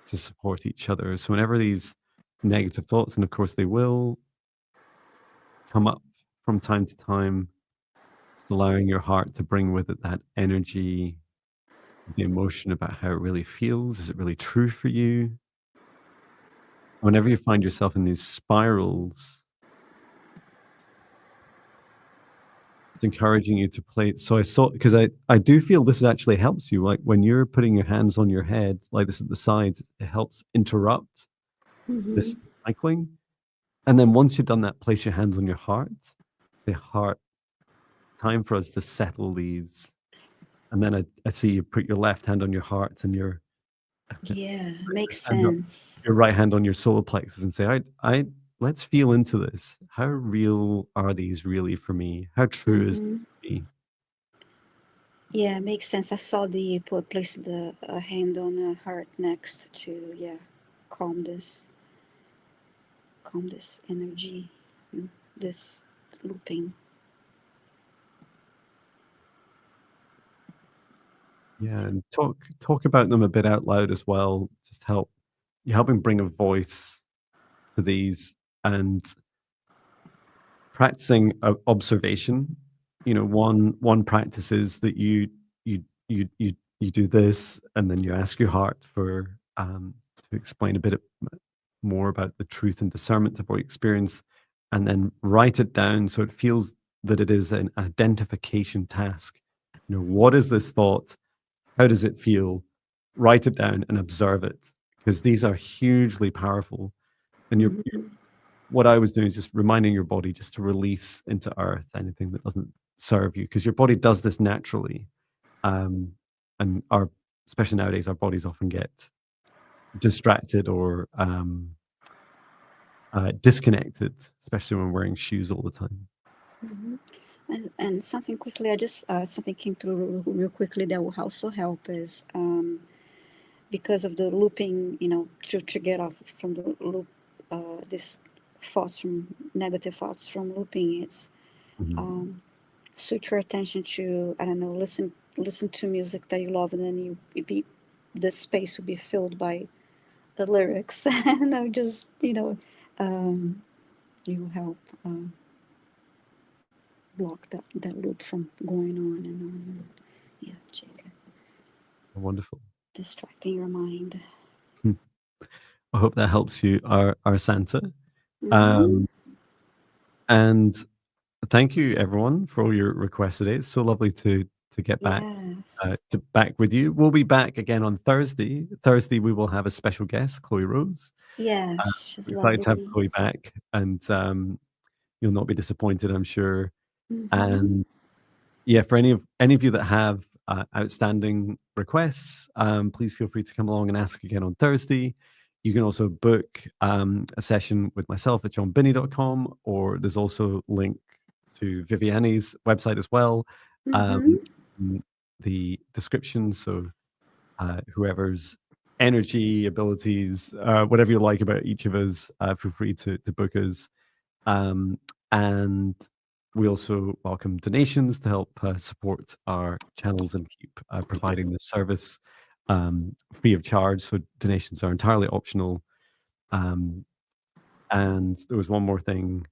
to support each other. So whenever these negative thoughts, and of course they will come up from time to time, just allowing your heart to bring with it that energy, the emotion about how it really feels. Is it really true for you? Whenever you find yourself in these spirals, it's encouraging you to play. So I saw, because I do feel this actually helps you. Like when you're putting your hands on your head, like this at the sides, it helps interrupt Mm-hmm. this cycling. And then once you've done that, place your hands on your heart. Say, heart, time for us to settle these. And then I see you put your left hand on your heart and your Yeah, makes and sense. your right hand on your solar plexus and say, I let's feel into this. How real are these really for me? How true is Mm-hmm. this for me? Yeah, makes sense. I saw the place the hand on the heart next to calm this energy, this looping. Yeah, and talk about them a bit out loud as well. Just helping bring a voice to these and practicing observation. You know, one practice is that you do this, and then you ask your heart for to explain a bit more about the truth and discernment of what you experience, and then write it down so it feels that it is an identification task. You know, what is this thought? How does it feel? Write it down and observe it, because these are hugely powerful. And Mm-hmm. what I was doing is just reminding your body just to release into earth anything that doesn't serve you, because your body does this naturally. And especially nowadays, our bodies often get distracted or disconnected, especially when wearing shoes all the time. Mm-hmm. And something quickly, I just something came through real quickly that will also help is because of the looping, to get off from the loop, this thoughts from negative thoughts from looping. It's Mhm. switch your attention to, I don't know, listen to music that you love, and then the space will be filled by the lyrics, and I'll just you help block that loop from going on and on. And, yeah, check it. Wonderful. Distracting your mind. I hope that helps you, our Santa. Mm-hmm. Um, and thank you, everyone, for all your requests today. It's so lovely to get Yes. back with you. We'll be back again on Thursday. Thursday, we will have a special guest, Chloe Rose. Yes, she's We're excited to have lovely. Chloe back, and you'll not be disappointed, I'm sure. Mm-hmm. And yeah, for any of you that have outstanding requests, please feel free to come along and ask again on Thursday. You can also book a session with myself at johnbinney.com, or there's also link to Viviane's website as well. Mm-hmm. In the description, so whoever's energy, abilities, whatever you like about each of us, feel free to book us. And we also welcome donations to help support our channels and keep providing this service free of charge. So donations are entirely optional. And there was one more thing.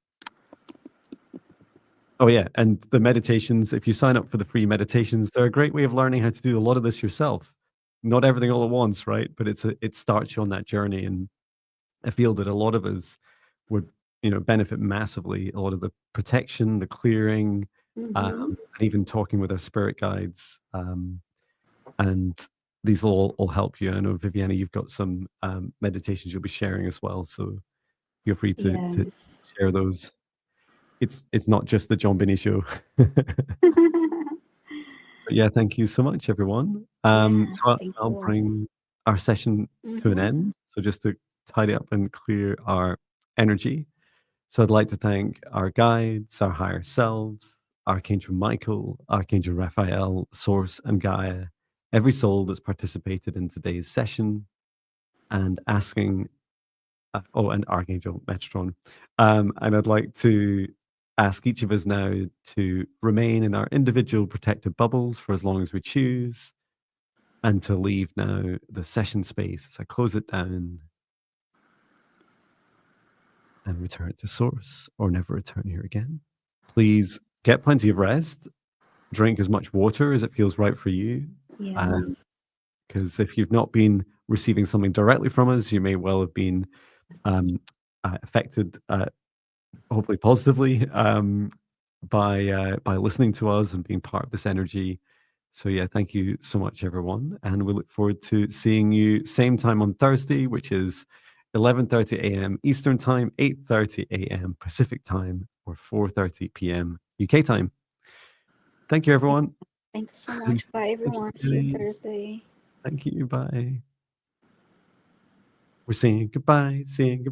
Oh yeah, and the meditations, if you sign up for the free meditations, they're a great way of learning how to do a lot of this yourself. Not everything all at once, right? But it starts you on that journey. And I feel that a lot of us would, benefit massively. A lot of the protection, the clearing, Mm-hmm. and even talking with our spirit guides. And these will all help you. I know, Viviane, you've got some meditations you'll be sharing as well. So feel free to Yes. share those. It's not just the John Binney show. But yeah, thank you so much, everyone. Yes, So thank I'll you all. bring our session to an Mm-hmm. end. So just to tidy up and clear our energy. So I'd like to thank our guides, our higher selves, Archangel Michael, Archangel Raphael, Source, and Gaia, every soul that's participated in today's session, and asking, and Archangel Metron. And I'd like to ask each of us now to remain in our individual protected bubbles for as long as we choose, and to leave now the session space as I close it down and return to source, or never return here again. Please get plenty of rest, drink as much water as it feels right for you. Yes. Because if you've not been receiving something directly from us, you may well have been affected, hopefully positively, by listening to us and being part of this energy. So yeah, thank you so much, everyone, and we look forward to seeing you same time on Thursday, which is 11:30 a.m. Eastern Time, 8:30 a.m. Pacific Time, or 4:30 p.m. UK time. Thank you, everyone. Thank you so And much. Bye, thank you, everyone. See you Jenny. Thursday. Thank you. Bye. We're saying goodbye, saying goodbye.